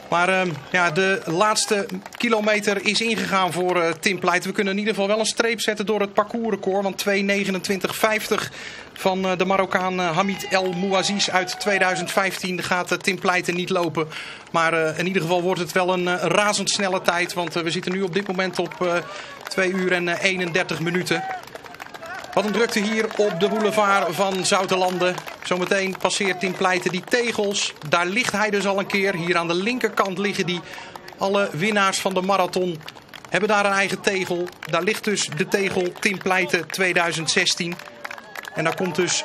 Maar de laatste kilometer is ingegaan voor Tim Pleijten. We kunnen in ieder geval wel een streep zetten door het parcoursrecord. Want 2.29.50 van de Marokkaan Hamid El Mouaziz uit 2015 gaat Tim Pleijten niet lopen. Maar in ieder geval wordt het wel een razendsnelle tijd. Want we zitten nu op dit moment op 2 uur en 31 minuten. Wat een drukte hier op de boulevard van Zoutelande. Zometeen passeert Tim Pleijten die tegels. Daar ligt hij dus al een keer. Hier aan de linkerkant liggen die. Alle winnaars van de marathon hebben daar een eigen tegel. Daar ligt dus de tegel Tim Pleijten 2016. En daar komt dus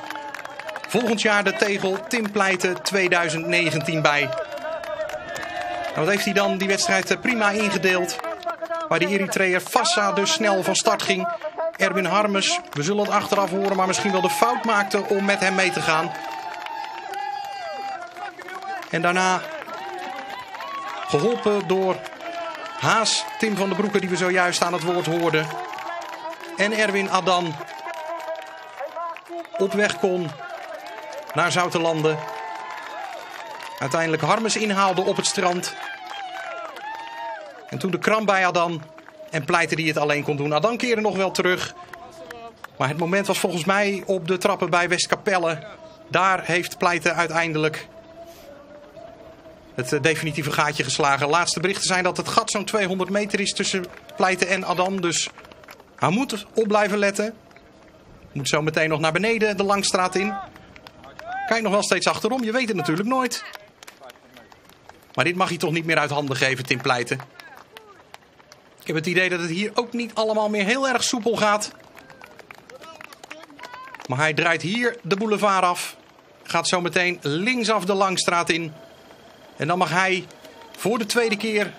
volgend jaar de tegel Tim Pleijten 2019 bij. En wat heeft hij dan die wedstrijd prima ingedeeld. Waar die Eritreër Fassa dus snel van start ging. Erwin Harmes, we zullen het achteraf horen, maar misschien wel de fout maakte om met hem mee te gaan. En daarna geholpen door Haas, Tim van den Broeke, die we zojuist aan het woord hoorden. En Erwin Adan op weg kon naar Zoutelande. Uiteindelijk Harmes inhaalde op het strand. En toen de kramp bij Adan. En Pleijten die het alleen kon doen. Adan keerde nog wel terug. Maar het moment was volgens mij op de trappen bij Westkapelle. Daar heeft Pleijten uiteindelijk het definitieve gaatje geslagen. Laatste berichten zijn dat het gat zo'n 200 meter is tussen Pleijten en Adan. Dus hij moet op blijven letten. Moet zo meteen nog naar beneden de Langstraat in. Kijk nog wel steeds achterom. Je weet het natuurlijk nooit. Maar dit mag hij toch niet meer uit handen geven, Tim Pleijten. Ik heb het idee dat het hier ook niet allemaal meer heel erg soepel gaat. Maar hij draait hier de boulevard af. Gaat zo meteen linksaf de Langstraat in. En dan mag hij voor de tweede keer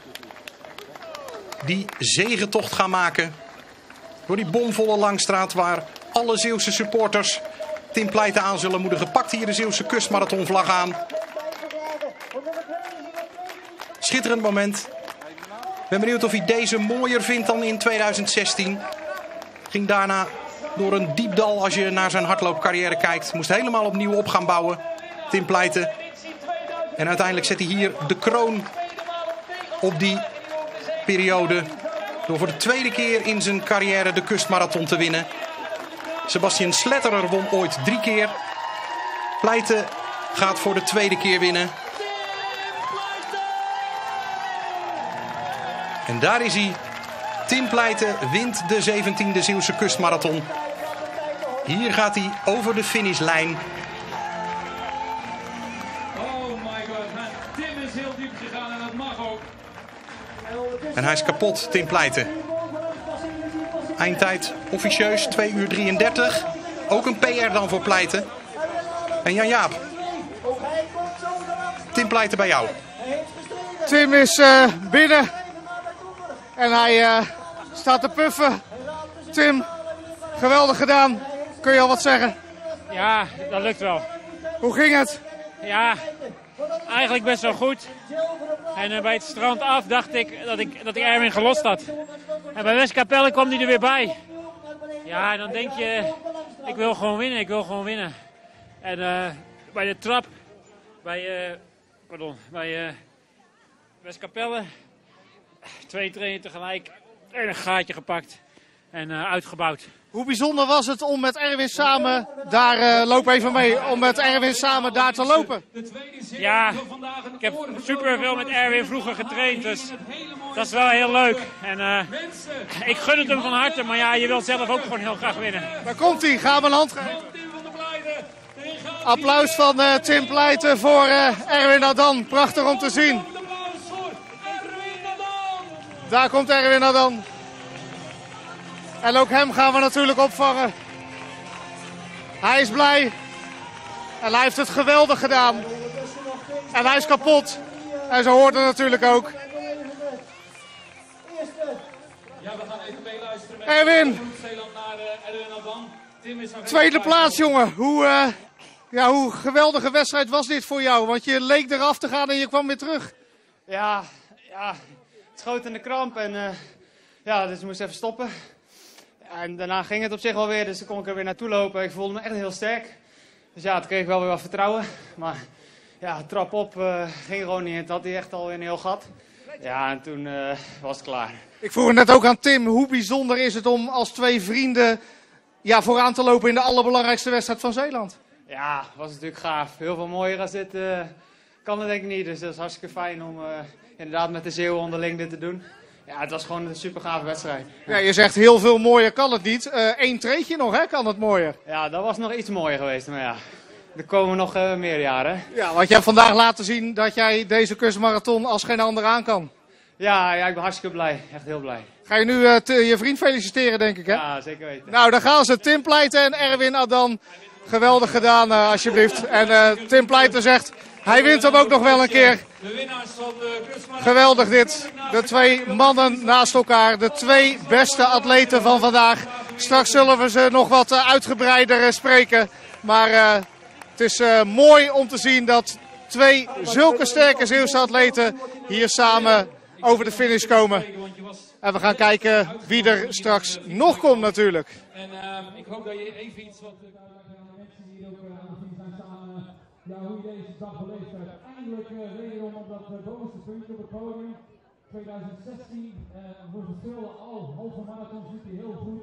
die zegentocht gaan maken. Door die bomvolle Langstraat waar alle Zeeuwse supporters Tim Pleijten aan zullen moedigen. Pakt hier de Zeeuwse kustmarathonvlag aan. Schitterend moment. Ik ben benieuwd of hij deze mooier vindt dan in 2016. Ging daarna door een diep dal als je naar zijn hardloopcarrière kijkt. Moest helemaal opnieuw op gaan bouwen. Tim Pleijten. En uiteindelijk zet hij hier de kroon op die periode. Door voor de tweede keer in zijn carrière de kustmarathon te winnen. Sebastian Sletterer won ooit 3 keer. Pleijten gaat voor de tweede keer winnen. En daar is hij. Tim Pleijten wint de 17e Zeeuwse kustmarathon. Hier gaat hij over de finishlijn. Oh my god, Tim is heel diep gegaan en dat mag ook. En hij is kapot, Tim Pleijten. Eindtijd officieus 2 uur 33. Ook een PR dan voor Pleijten. En Jan-Jaap. Tim Pleijten bij jou. Tim is binnen. En hij staat te puffen. Tim, geweldig gedaan. Kun je al wat zeggen? Ja, dat lukt wel. Hoe ging het? Ja, eigenlijk best wel goed. En bij het strand af dacht ik dat ik Erwin gelost had. En bij Westkapelle kwam hij er weer bij. Ja, en dan denk je, ik wil gewoon winnen. En bij de trap, bij Westkapelle, 2 trainen tegelijk en een gaatje gepakt. en uitgebouwd. Hoe bijzonder was het om met Erwin samen daar, loop even mee, om met Erwin samen daar te lopen? Ja, ik heb super veel met Erwin vroeger getraind, dus dat is wel heel leuk. En ik gun het hem van harte, maar ja, je wilt zelf ook gewoon heel graag winnen. Daar komt hij, ga hem een hand geven. Applaus van Tim Pleijten voor Erwin Adan, prachtig om te zien. Daar komt Erwin Adan. En ook hem gaan we natuurlijk opvangen. Hij is blij. En hij heeft het geweldig gedaan. En hij is kapot. En zo hoort het natuurlijk ook. Ja, we gaan even meeluisteren met Erwin. Zeeland naar Erwin Adan. Tim is nog Tweede plaats, jongen. Hoe geweldige wedstrijd was dit voor jou? Want je leek eraf te gaan en je kwam weer terug. Ja, het schoot in de kramp en dus ik moest even stoppen. En daarna ging het op zich wel weer, dus dan kon ik er weer naartoe lopen. Ik voelde me echt heel sterk. Dus ja, toen kreeg ik wel weer wat vertrouwen. Maar ja, trap op ging gewoon niet. Het had hij echt alweer een heel gat. Ja, en toen was het klaar. Ik vroeg het net ook aan Tim. Hoe bijzonder is het om als twee vrienden vooraan te lopen in de allerbelangrijkste wedstrijd van Zeeland? Ja, was natuurlijk gaaf. Heel veel mooier als dit kan het denk ik niet. Dus dat is hartstikke fijn om inderdaad met de Zeeuwen onderling dit te doen. Ja, het was gewoon een super gave wedstrijd. Ja, je zegt heel veel mooier kan het niet. 1 treetje nog, hè? Kan het mooier? Ja, dat was nog iets mooier geweest. Maar ja, er komen nog meer jaren. Ja, want jij hebt vandaag laten zien dat jij deze kustmarathon als geen ander aan kan. Ja, ik ben hartstikke blij. Echt heel blij. Ga je nu je vriend feliciteren, denk ik, hè? Ja, zeker weten. Nou, daar gaan ze. Tim Pleijten en Erwin Adan. Geweldig gedaan, alsjeblieft. En Tim Pleijten zegt, hij wint hem ook nog wel een keer. de winnaars van de kustmarathon. Geweldig dit. De 2 mannen naast elkaar. De 2 beste atleten van vandaag. Straks zullen we ze nog wat uitgebreider spreken. Maar het is mooi om te zien dat 2 zulke sterke Zeeuwse atleten hier samen over de finish komen. En we gaan kijken wie er straks nog komt natuurlijk. En ik hoop dat je even iets wat mensen die ook aan het zien zijn staan, hoe je deze dag beleefd hebt. Eindelijk wederom op dat bovenste puntje op het podium. 2016 voor de spelen al halve marathons doet hij heel goed.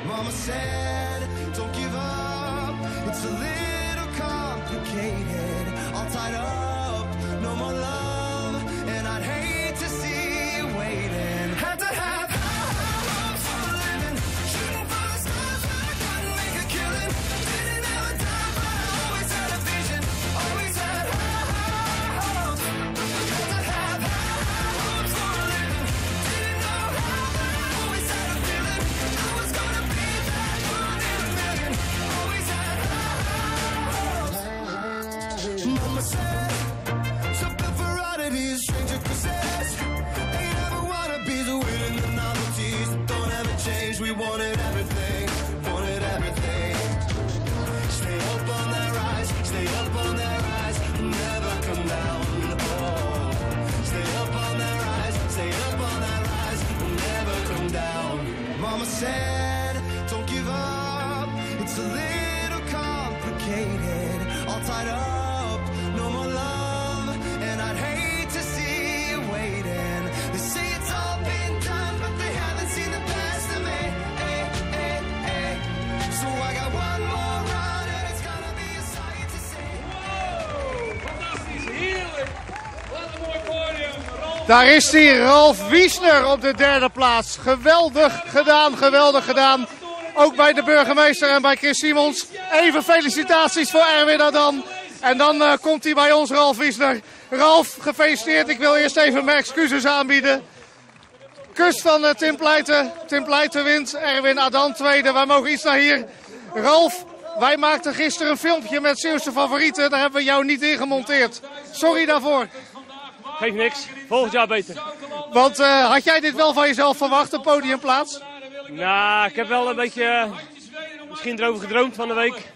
Mama said, don't give up. It's a little complicated. All tied up, no more love. And I'd hate to see you waiting. Had to have hopes for a living. Shooting for the stars, but I couldn't make a killing. Didn't have a time, but I always had a vision. Always had hopes. Had to have hopes for a living. Didn't know how, but I always had a feeling. I was gonna be that one in a million. Always had hopes. Mama said, something for oddities, stranger possessed. Ain't ever wanna be the winning the novelties. Don't ever change, we wanted everything. Wanted everything. Stay up on that rise, stay up on that rise. Never come down, oh. Stay up on that rise, stay up on that rise. Never come down. Mama said, don't give up. It's a little complicated. All tied up, no more love. And I'd hate to see you waiting. They say it's all been done, but they haven't seen the best of me. So I got one more run, and it's gonna be a sight to see. Fantastisch, heerlijk. Wat een mooi podium. Ralf. Daar is hij, Ralf Wiesner op de 3e plaats. Geweldig gedaan, geweldig gedaan. Ook bij de burgemeester en bij Chris Simons. Even felicitaties voor Erwin Adan. En dan komt hij bij ons, Ralf Wiesner. Ralf, gefeliciteerd. Ik wil eerst even mijn excuses aanbieden. Kus van Tim Pleijten. Tim Pleijten wint, Erwin Adan tweede. Wij mogen iets naar hier. Ralf, wij maakten gisteren een filmpje met Zeeuwse favorieten. Daar hebben we jou niet in gemonteerd. Sorry daarvoor. Geeft niks. Volgend jaar beter. Want had jij dit wel van jezelf verwacht, een podiumplaats? Nou, ik heb wel een beetje misschien erover gedroomd van de week.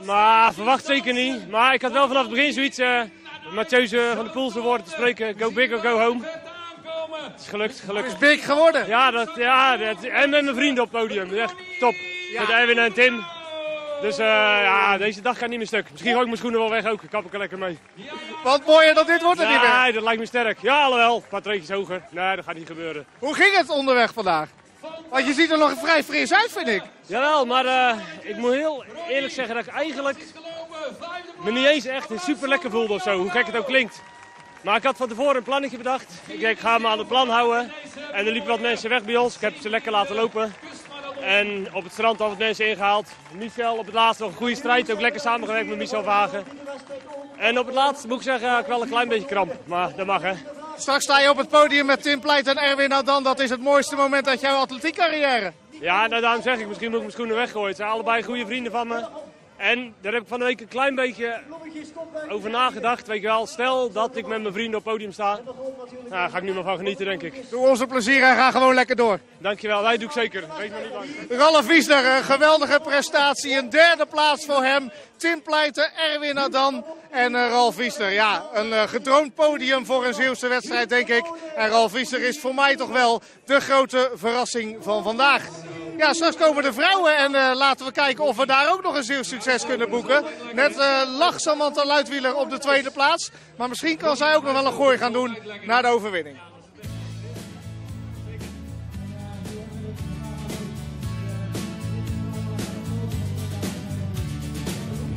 Maar verwacht zeker niet. Maar ik had wel vanaf het begin zoiets Mathieu van der Poel zijn woorden te spreken. Go big or go home. Het is gelukt. Het is big geworden. Ja, en met mijn vrienden op het podium. Dat is echt top. Ja. Met Erwin en Tim. Dus deze dag gaat niet meer stuk. Misschien gooi ik mijn schoenen wel weg ook. Ik kap er lekker mee. Want mooier dan dit wordt het niet meer. Nee, dat lijkt me sterk. Ja, alhoewel. Een paar treetjes hoger. Nee, dat gaat niet gebeuren. Hoe ging het onderweg vandaag? Want je ziet er nog vrij fris uit, vind ik. Jawel, maar ik moet heel eerlijk zeggen dat ik eigenlijk me niet eens echt super lekker voelde of zo. Hoe gek het ook klinkt. Maar ik had van tevoren een plannetje bedacht. Ik denk, ik ga me aan het plan houden. En er liepen wat mensen weg bij ons. Ik heb ze lekker laten lopen. En op het strand al wat mensen ingehaald. Michel op het laatste nog een goede strijd. Ook lekker samengewerkt met Michel Vagen. En op het laatste moet ik zeggen, heb ik wel een klein beetje kramp. Maar dat mag, hè. Straks sta je op het podium met Tim Pleijten en Erwin Adan. Dat is het mooiste moment uit jouw atletiekcarrière. Ja, nou, daarom zeg ik, misschien moet ik mijn schoenen weggooien. Het zijn allebei goede vrienden van me. En daar heb ik van de week een klein beetje over nagedacht. Weet je wel, stel dat ik met mijn vrienden op het podium sta. Nou, daar ga ik nu maar van genieten, denk ik. Doe ons een plezier en ga gewoon lekker door. Dankjewel, dat doe ik zeker. Wees maar niet bang. Ralf Wiesner, een geweldige prestatie. Een derde plaats voor hem. Tim Pleijten, Erwin Adan en Ralf Wiesner. Ja, een gedroomd podium voor een Zeeuwse wedstrijd, denk ik. En Ralf Wiesner is voor mij toch wel de grote verrassing van vandaag. Ja, straks komen de vrouwen en laten we kijken of we daar ook nog een Zeeuws succes kunnen boeken. Net lag Samantha Luitwieler op de tweede plaats. Maar misschien kan zij ook nog wel een gooi gaan doen naar de overwinning.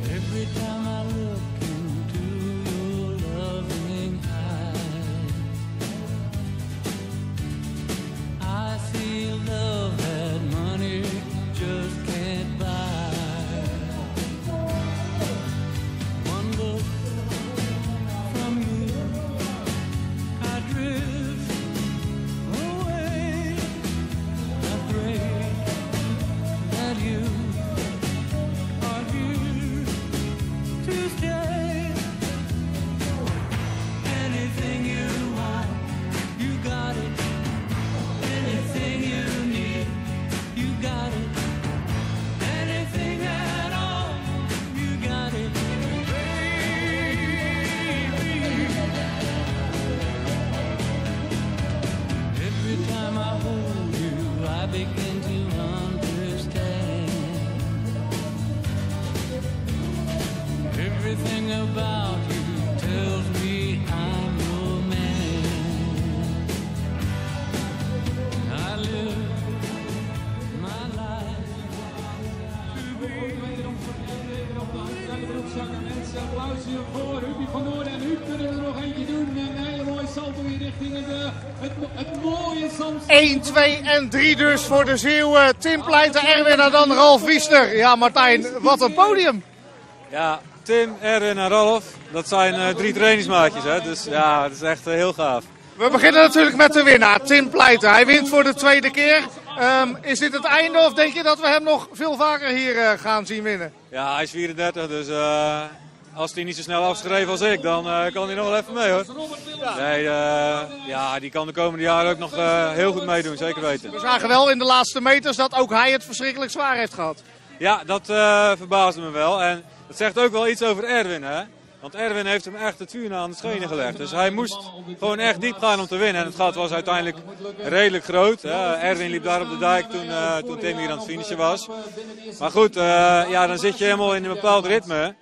Every time I look into your loving eyes, I feel love that money just can't buy. One look from you, I drift away. I pray that you are here to stay. Anything you want, you got it. Anything you need, you got it. Anything at all, you got it. Baby. Every time I hold you, I begin to understand. Everything about you tells me I'm your man. I live my life to be. Mensen, applaus voor Huubie van Noorden. En Huub kunnen er nog eentje doen. Een hele mooie salto in richting het mooie Zand. 1, 2 en 3 dus voor de Zeeuwen. Tim Pleijten, Erwin Adan, Ralf Wiesner. Ja, Martijn, wat een podium. Ja, Tim, Erwin en Ralf, dat zijn 3 trainingsmaatjes. Hè? Dus ja, het is echt heel gaaf. We beginnen natuurlijk met de winnaar, Tim Pleijten. Hij wint voor de tweede keer. Is dit het einde of denk je dat we hem nog veel vaker hier gaan zien winnen? Ja, hij is 34, dus als hij niet zo snel afgeschreven als ik, dan kan hij nog wel even mee, hoor. Nee, die kan de komende jaren ook nog heel goed meedoen, zeker weten. We zagen wel in de laatste meters dat ook hij het verschrikkelijk zwaar heeft gehad. Ja, dat verbaasde me wel. En dat zegt ook wel iets over Erwin, hè. Want Erwin heeft hem echt het vuur aan de schenen gelegd. Dus hij moest gewoon echt diep gaan om te winnen. En het gat was uiteindelijk redelijk groot. Erwin liep daar op de dijk toen Tim hier aan het finishen was. Maar goed, dan zit je helemaal in een bepaald ritme.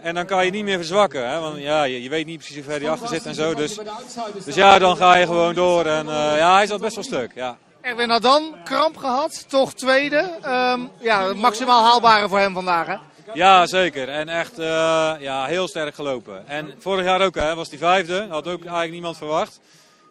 En dan kan je niet meer verzwakken. Hè? Want ja, je weet niet precies hoe ver hij achter zit en zo. Dus ja, dan ga je gewoon door. En hij zat best wel stuk, ja. Erwin Adan, kramp gehad, toch tweede. Maximaal haalbare voor hem vandaag, hè? Ja, zeker. En echt heel sterk gelopen. En vorig jaar ook, hè, was hij 5e. Had ook eigenlijk niemand verwacht.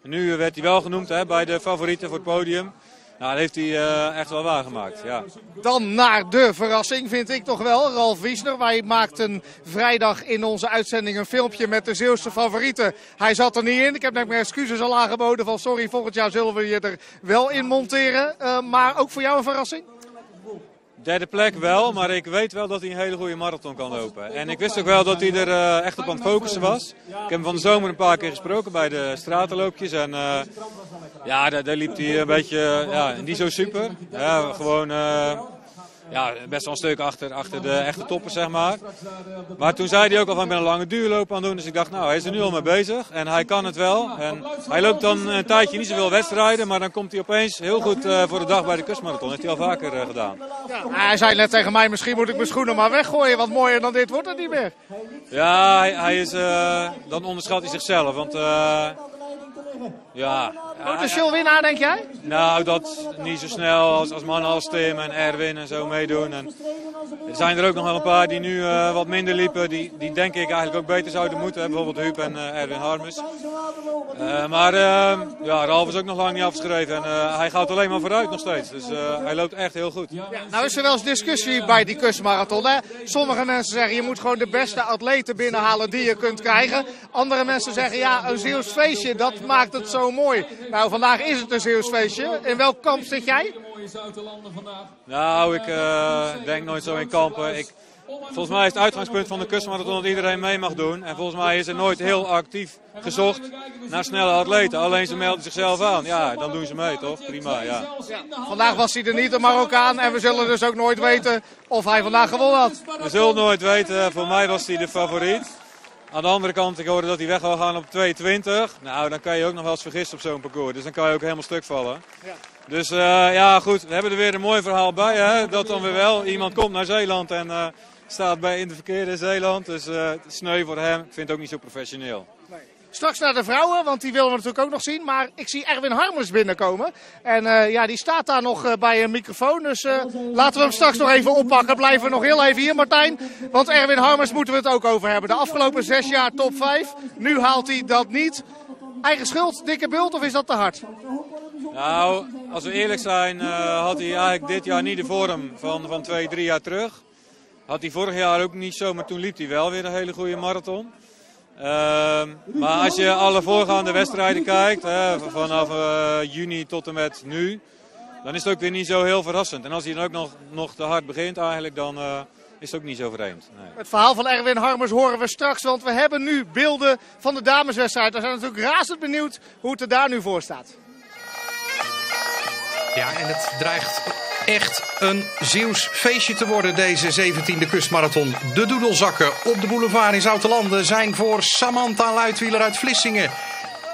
En nu werd hij wel genoemd, hè, bij de favorieten voor het podium. Nou, dat heeft hij echt wel waargemaakt, ja. Dan naar de verrassing, vind ik toch wel. Ralf Wiesner, wij maakten vrijdag in onze uitzending een filmpje met de Zeeuwse favorieten. Hij zat er niet in. Ik heb net mijn excuses al aangeboden van sorry, volgend jaar zullen we je er wel in monteren. Maar ook voor jou een verrassing? Derde plek wel, maar ik weet wel dat hij een hele goede marathon kan lopen. En ik wist ook wel dat hij er echt op aan het focussen was. Ik heb hem van de zomer een paar keer gesproken bij de stratenloopjes. En ja, daar liep hij een beetje, niet zo super. Ja, gewoon best wel een stuk achter de echte toppen, zeg maar. Maar toen zei hij ook al van ik ben een lange duurloop aan het doen. Dus ik dacht, nou, hij is er nu al mee bezig. En hij kan het wel. En hij loopt dan een tijdje niet zoveel wedstrijden. Maar dan komt hij opeens heel goed voor de dag bij de kustmarathon. Dat heeft hij al vaker gedaan. Ja, hij zei net tegen mij, misschien moet ik mijn schoenen maar weggooien. Want mooier dan dit wordt het niet meer. Ja, hij is, dan onderschat hij zichzelf. Want Wordt de show winnaar, denk jij? Nou, dat niet zo snel als mannen als Tim en Erwin en zo meedoen. En er zijn er ook nog wel een paar die nu wat minder liepen. Die denk ik eigenlijk ook beter zouden moeten. Bijvoorbeeld Huub en Erwin Harmes. Maar Ralf is ook nog lang niet afgeschreven. En hij gaat alleen maar vooruit nog steeds. Dus hij loopt echt heel goed. Ja, nou is er wel eens discussie bij die kustmarathon. Hè? Sommige mensen zeggen je moet gewoon de beste atleten binnenhalen die je kunt krijgen. Andere mensen zeggen ja, een Zeeuws feestje, dat maakt het zo mooi. Nou, vandaag is het een Zeeuws feestje. In welk kamp zit jij? Nou, ik denk nooit zo in kampen. Volgens mij is het uitgangspunt van de kustmarathon dat iedereen mee mag doen. En volgens mij is er nooit heel actief gezocht naar snelle atleten. Alleen ze melden zichzelf aan. Ja, dan doen ze mee, toch? Prima, ja. Vandaag was hij er niet, de Marokkaan. En we zullen dus ook nooit weten of hij vandaag gewonnen had. We zullen nooit weten. Voor mij was hij de favoriet. Aan de andere kant, ik hoorde dat hij weg wil gaan op 2:20. Nou, dan kan je ook nog wel eens vergissen op zo'n parcours. Dus dan kan je ook helemaal stuk vallen. Ja. Dus goed, we hebben er weer een mooi verhaal bij. Hè? Dat dan weer wel. Iemand komt naar Zeeland en staat in de verkeerde Zeeland. Dus sneu voor hem. Ik vind het ook niet zo professioneel. Nee. Straks naar de vrouwen, want die willen we natuurlijk ook nog zien. Maar ik zie Erwin Harmes binnenkomen. En die staat daar nog bij een microfoon. Dus laten we hem straks nog even oppakken. Blijven we nog heel even hier, Martijn. Want Erwin Harmes moeten we het ook over hebben. De afgelopen 6 jaar top 5. Nu haalt hij dat niet. Eigen schuld, dikke bult, of is dat te hard? Nou, als we eerlijk zijn, had hij eigenlijk dit jaar niet de vorm van 2-3 jaar terug. Had hij vorig jaar ook niet zo, maar toen liep hij wel weer een hele goede marathon. Maar als je alle voorgaande wedstrijden kijkt, vanaf juni tot en met nu, dan is het ook weer niet zo heel verrassend. En als hij dan ook nog te hard begint eigenlijk, dan is het ook niet zo vreemd. Nee. Het verhaal van Erwin Harmes horen we straks, want we hebben nu beelden van de dameswedstrijd. We zijn natuurlijk razend benieuwd hoe het er daar nu voor staat. Ja, en het dreigt echt een Zeeuws feestje te worden, deze 17e kustmarathon. De doedelzakken op de boulevard in Zoutelanden zijn voor Samantha Luitwieler uit Vlissingen.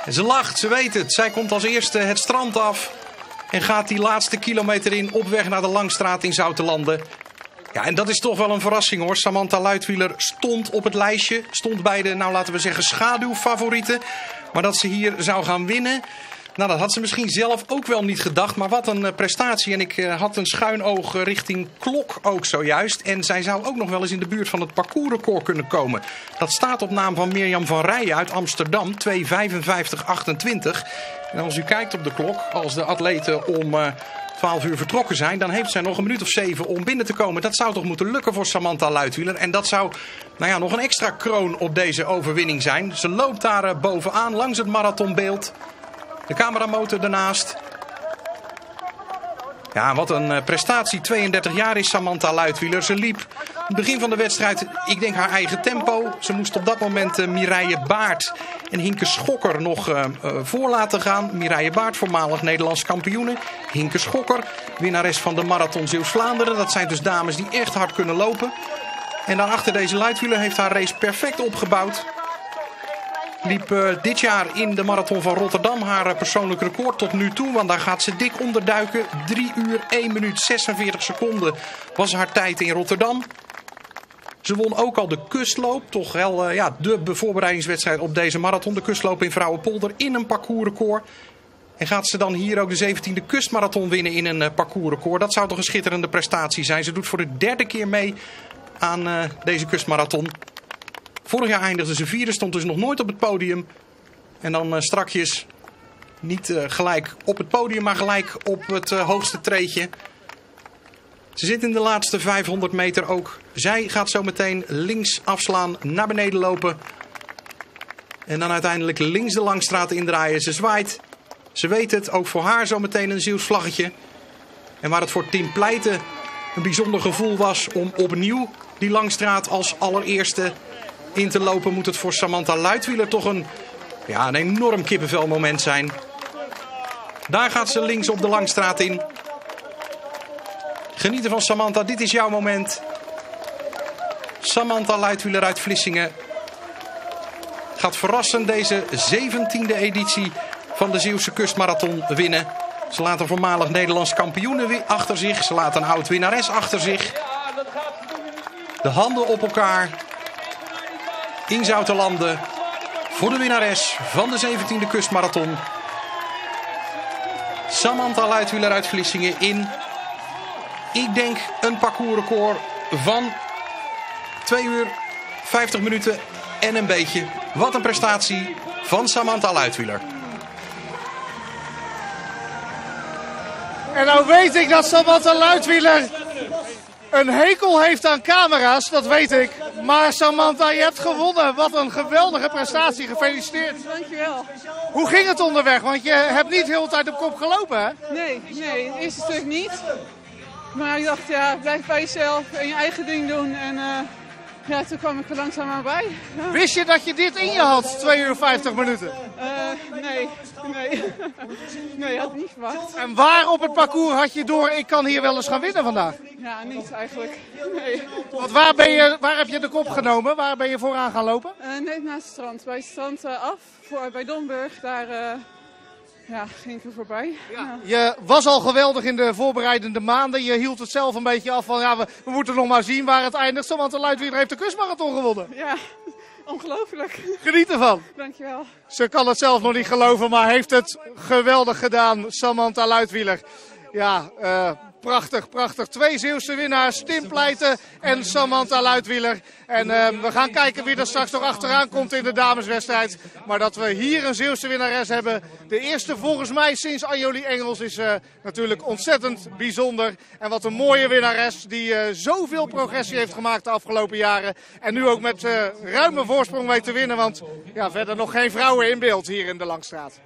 Ze lacht, ze weet het. Zij komt als eerste het strand af en gaat die laatste kilometer in op weg naar de Langstraat in Zoutelanden. Ja, en dat is toch wel een verrassing hoor. Samantha Luitwieler stond op het lijstje, stond bij de, nou laten we zeggen, schaduwfavorieten. Maar dat ze hier zou gaan winnen, nou, dat had ze misschien zelf ook wel niet gedacht. Maar wat een prestatie. En ik had een schuin oog richting klok ook zojuist. En zij zou ook nog wel eens in de buurt van het parcoursrecord kunnen komen. Dat staat op naam van Mirjam van Rijen uit Amsterdam. 2:55:28. En als u kijkt op de klok, als de atleten om 12 uur vertrokken zijn, dan heeft zij nog een minuut of 7 om binnen te komen. Dat zou toch moeten lukken voor Samantha Luitwieler. En dat zou nog een extra kroon op deze overwinning zijn. Ze loopt daar bovenaan langs het marathonbeeld. De cameramotor ernaast. Ja, wat een prestatie. 32 jaar is Samantha Luitwieler. Ze liep in het begin van de wedstrijd, ik denk haar eigen tempo. Ze moest op dat moment Mireille Baart en Hinke Schokker nog voor laten gaan. Mireille Baart, voormalig Nederlands kampioene. Hinke Schokker, winnares van de Marathon Zeeuws-Vlaanderen. Dat zijn dus dames die echt hard kunnen lopen. En daarachter deze Luitwieler heeft haar race perfect opgebouwd. Liep dit jaar in de marathon van Rotterdam haar persoonlijk record tot nu toe. Want daar gaat ze dik onderduiken. 3 uur, 1 minuut, 46 seconden was haar tijd in Rotterdam. Ze won ook al de kustloop. Toch wel de voorbereidingswedstrijd op deze marathon. De kustloop in Vrouwenpolder in een parcoursrecord. En gaat ze dan hier ook de 17e kustmarathon winnen in een parcoursrecord. Dat zou toch een schitterende prestatie zijn. Ze doet voor de 3e keer mee aan deze kustmarathon. Vorig jaar eindigde ze 4e, stond dus nog nooit op het podium. En dan strakjes Niet gelijk op het podium, maar gelijk op het hoogste treedje. Ze zit in de laatste 500 meter ook. Zij gaat zo meteen links afslaan, naar beneden lopen. En dan uiteindelijk links de Langstraat indraaien. Ze zwaait. Ze weet het. Ook voor haar zo meteen een Zeeuws vlaggetje. En waar het voor Tim Pleiten een bijzonder gevoel was om opnieuw die Langstraat als allereerste in te lopen, moet het voor Samantha Luitwieler toch een enorm kippenvelmoment zijn. Daar gaat ze links op de Langstraat in. Genieten van Samantha, dit is jouw moment. Samantha Luitwieler uit Vlissingen gaat verrassend deze 17e editie van de Zeeuwse Kustmarathon winnen. Ze laat een voormalig Nederlands kampioen achter zich. Ze laat een oud winnares achter zich. De handen op elkaar in Zoutelanden voor de winnares van de 17e Kustmarathon. Samantha Luitwieler uit Vlissingen in, ik denk, een parcoursrecord van 2 uur 50 minuten en een beetje. Wat een prestatie van Samantha Luitwieler. En nou weet ik dat Samantha Luitwieler een hekel heeft aan camera's, dat weet ik. Maar Samantha, je hebt gewonnen. Wat een geweldige prestatie. Gefeliciteerd. Dankjewel. Hoe ging het onderweg? Want je hebt niet heel de tijd op kop gelopen, hè? Nee, het eerste stuk niet. Maar ik dacht, blijf bij jezelf en je eigen ding doen. En toen kwam ik er langzaam maar bij. Ja. Wist je dat je dit in je had, 2 uur 50 minuten? Nee, had ik niet verwacht. En waar op het parcours had je door, ik kan hier wel eens gaan winnen vandaag? Ja, niet eigenlijk. Nee. Want waar heb je de kop genomen? Waar ben je vooraan gaan lopen? Net naast het strand. Bij het strand af, bij Domburg, daar ging ik er voorbij. Ja. Je was al geweldig in de voorbereidende maanden. Je hield het zelf een beetje af van, we moeten nog maar zien waar het eindigt. Want de Luitwieler heeft de Kustmarathon gewonnen. Ja, ongelooflijk. Geniet ervan. Dankjewel. Ze kan het zelf nog niet geloven, maar heeft het geweldig gedaan, Samantha Luitwieler. Ja, prachtig. 2 Zeeuwse winnaars, Tim Pleiten en Samantha Luitwieler. En we gaan kijken wie er straks nog achteraan komt in de dameswedstrijd. Maar dat we hier een Zeeuwse winnares hebben, de eerste volgens mij sinds Anjolie Engels, is natuurlijk ontzettend bijzonder. En wat een mooie winnares die zoveel progressie heeft gemaakt de afgelopen jaren. En nu ook met ruime voorsprong weet te winnen, want verder nog geen vrouwen in beeld hier in de Langstraat.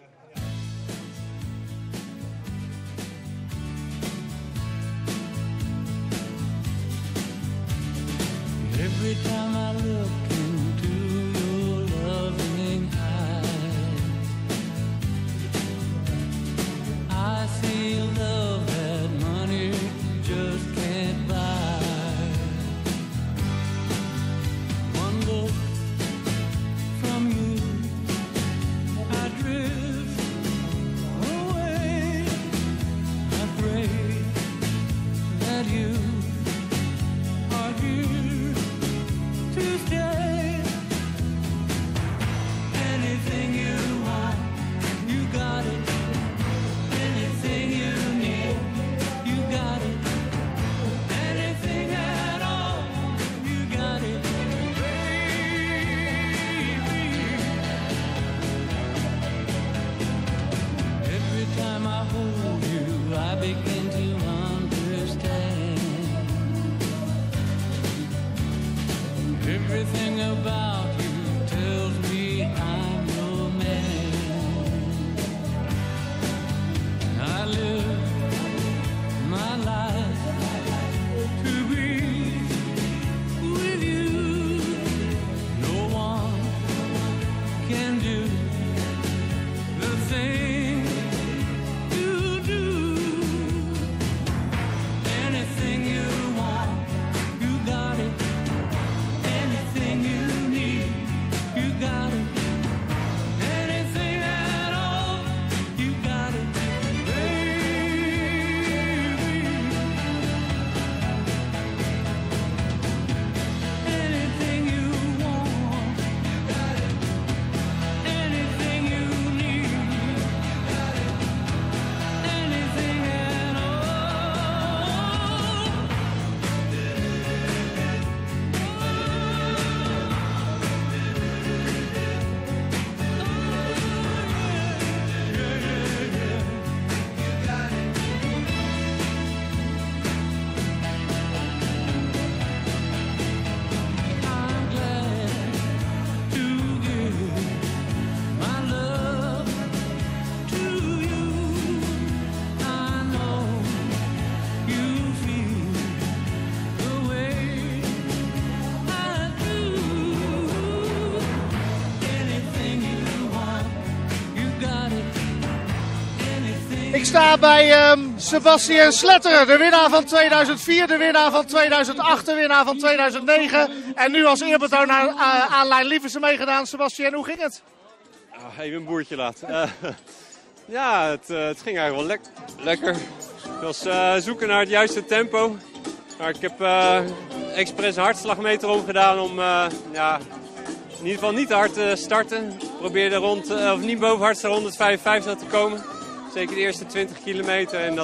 Every time I look into your loving eyes, I see love that money just can't buy. One look from you, I drift away. I pray that you are here to stay. Anything you want, you got it. Anything you need, you got it. Anything at all, you got it, baby. Every time I hold you, I begin to understand. Everything about you tells me I'm your man. I live my life to be with you. No one can do the thing you do. Ik sta bij Sebastian Sletterer, de winnaar van 2004, de winnaar van 2008, de winnaar van 2009. En nu als eerbetoon aan Laan Lieversen meegedaan. Sebastian, hoe ging het? Even een boertje laten. Ja, het ging eigenlijk wel lekker. Ik was zoeken naar het juiste tempo. Maar ik heb expres een hartslagmeter omgedaan om in ieder geval niet te hard te starten. Ik probeerde niet boven hardste 155 te komen. Zeker de eerste 20 kilometer. En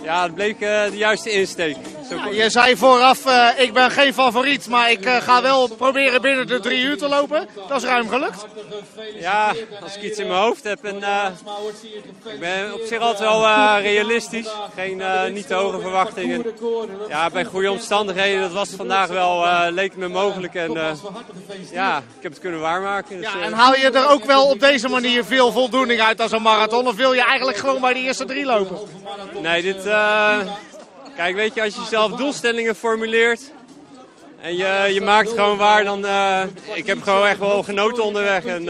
het bleek de juiste insteek. Ja, je zei vooraf, ik ben geen favoriet, maar ik ga wel proberen binnen de 3 uur te lopen. Dat is ruim gelukt. Ja, als ik iets in mijn hoofd heb. En, ik ben op zich altijd wel realistisch. Niet te hoge verwachtingen. Ja, bij goede omstandigheden, dat was vandaag wel, leek me mogelijk. En ik heb het kunnen waarmaken. Dus, en haal je er ook wel op deze manier veel voldoening uit als een marathon? Of wil je eigenlijk gewoon bij de eerste 3 lopen? Nee, kijk, weet je, als je zelf doelstellingen formuleert en je maakt het gewoon waar, dan... ik heb gewoon echt wel genoten onderweg. En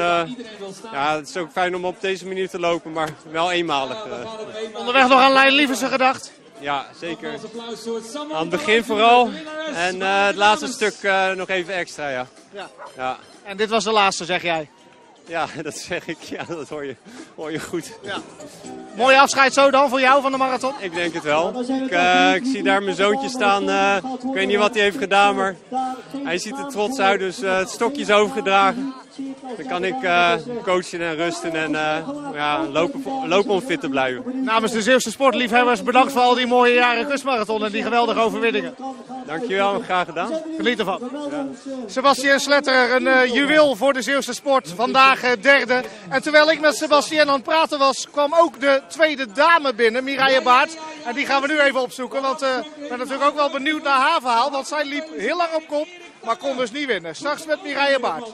het is ook fijn om op deze manier te lopen, maar wel eenmalig. Onderweg nog aan Laan Lieversen gedacht? Ja, zeker. Aan het begin vooral. En het laatste stuk nog even extra, ja. En dit was de laatste, zeg jij? Ja, dat zeg ik. Ja, dat hoor je goed. Ja. Mooie afscheid zo dan voor jou van de marathon? Ik denk het wel. Ik zie daar mijn zoontje staan. Ik weet niet wat hij heeft gedaan, maar hij ziet er trots uit. Dus het stokje is overgedragen. Dan kan ik coachen en rusten en lopen om fit te blijven. Namens de Zeeuwse sportliefhebbers bedankt voor al die mooie jaren kustmarathon en die geweldige overwinningen. Dankjewel, graag gedaan. Geniet ervan. Ja. Sebastian Sletterer, een juweel voor de Zeeuwse sport. Vandaag derde. En terwijl ik met Sebastian aan het praten was, kwam ook de tweede dame binnen, Mireille Baart. En die gaan we nu even opzoeken, want ik ben natuurlijk ook wel benieuwd naar haar verhaal. Want zij liep heel lang op kop, maar kon dus niet winnen. Straks met Mireille Baart.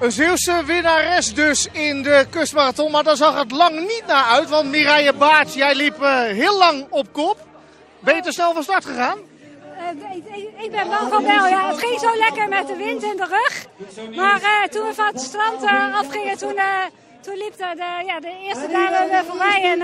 Een Zeeuwse winnares dus in de kustmarathon, maar daar zag het lang niet naar uit. Want Mireille Baart, jij liep heel lang op kop. Ben je te snel van start gegaan? Ik ben wel van wel, ja. Het ging zo lekker met de wind in de rug. Maar toen we van het strand afgingen, toen liep de eerste dame voorbij. En,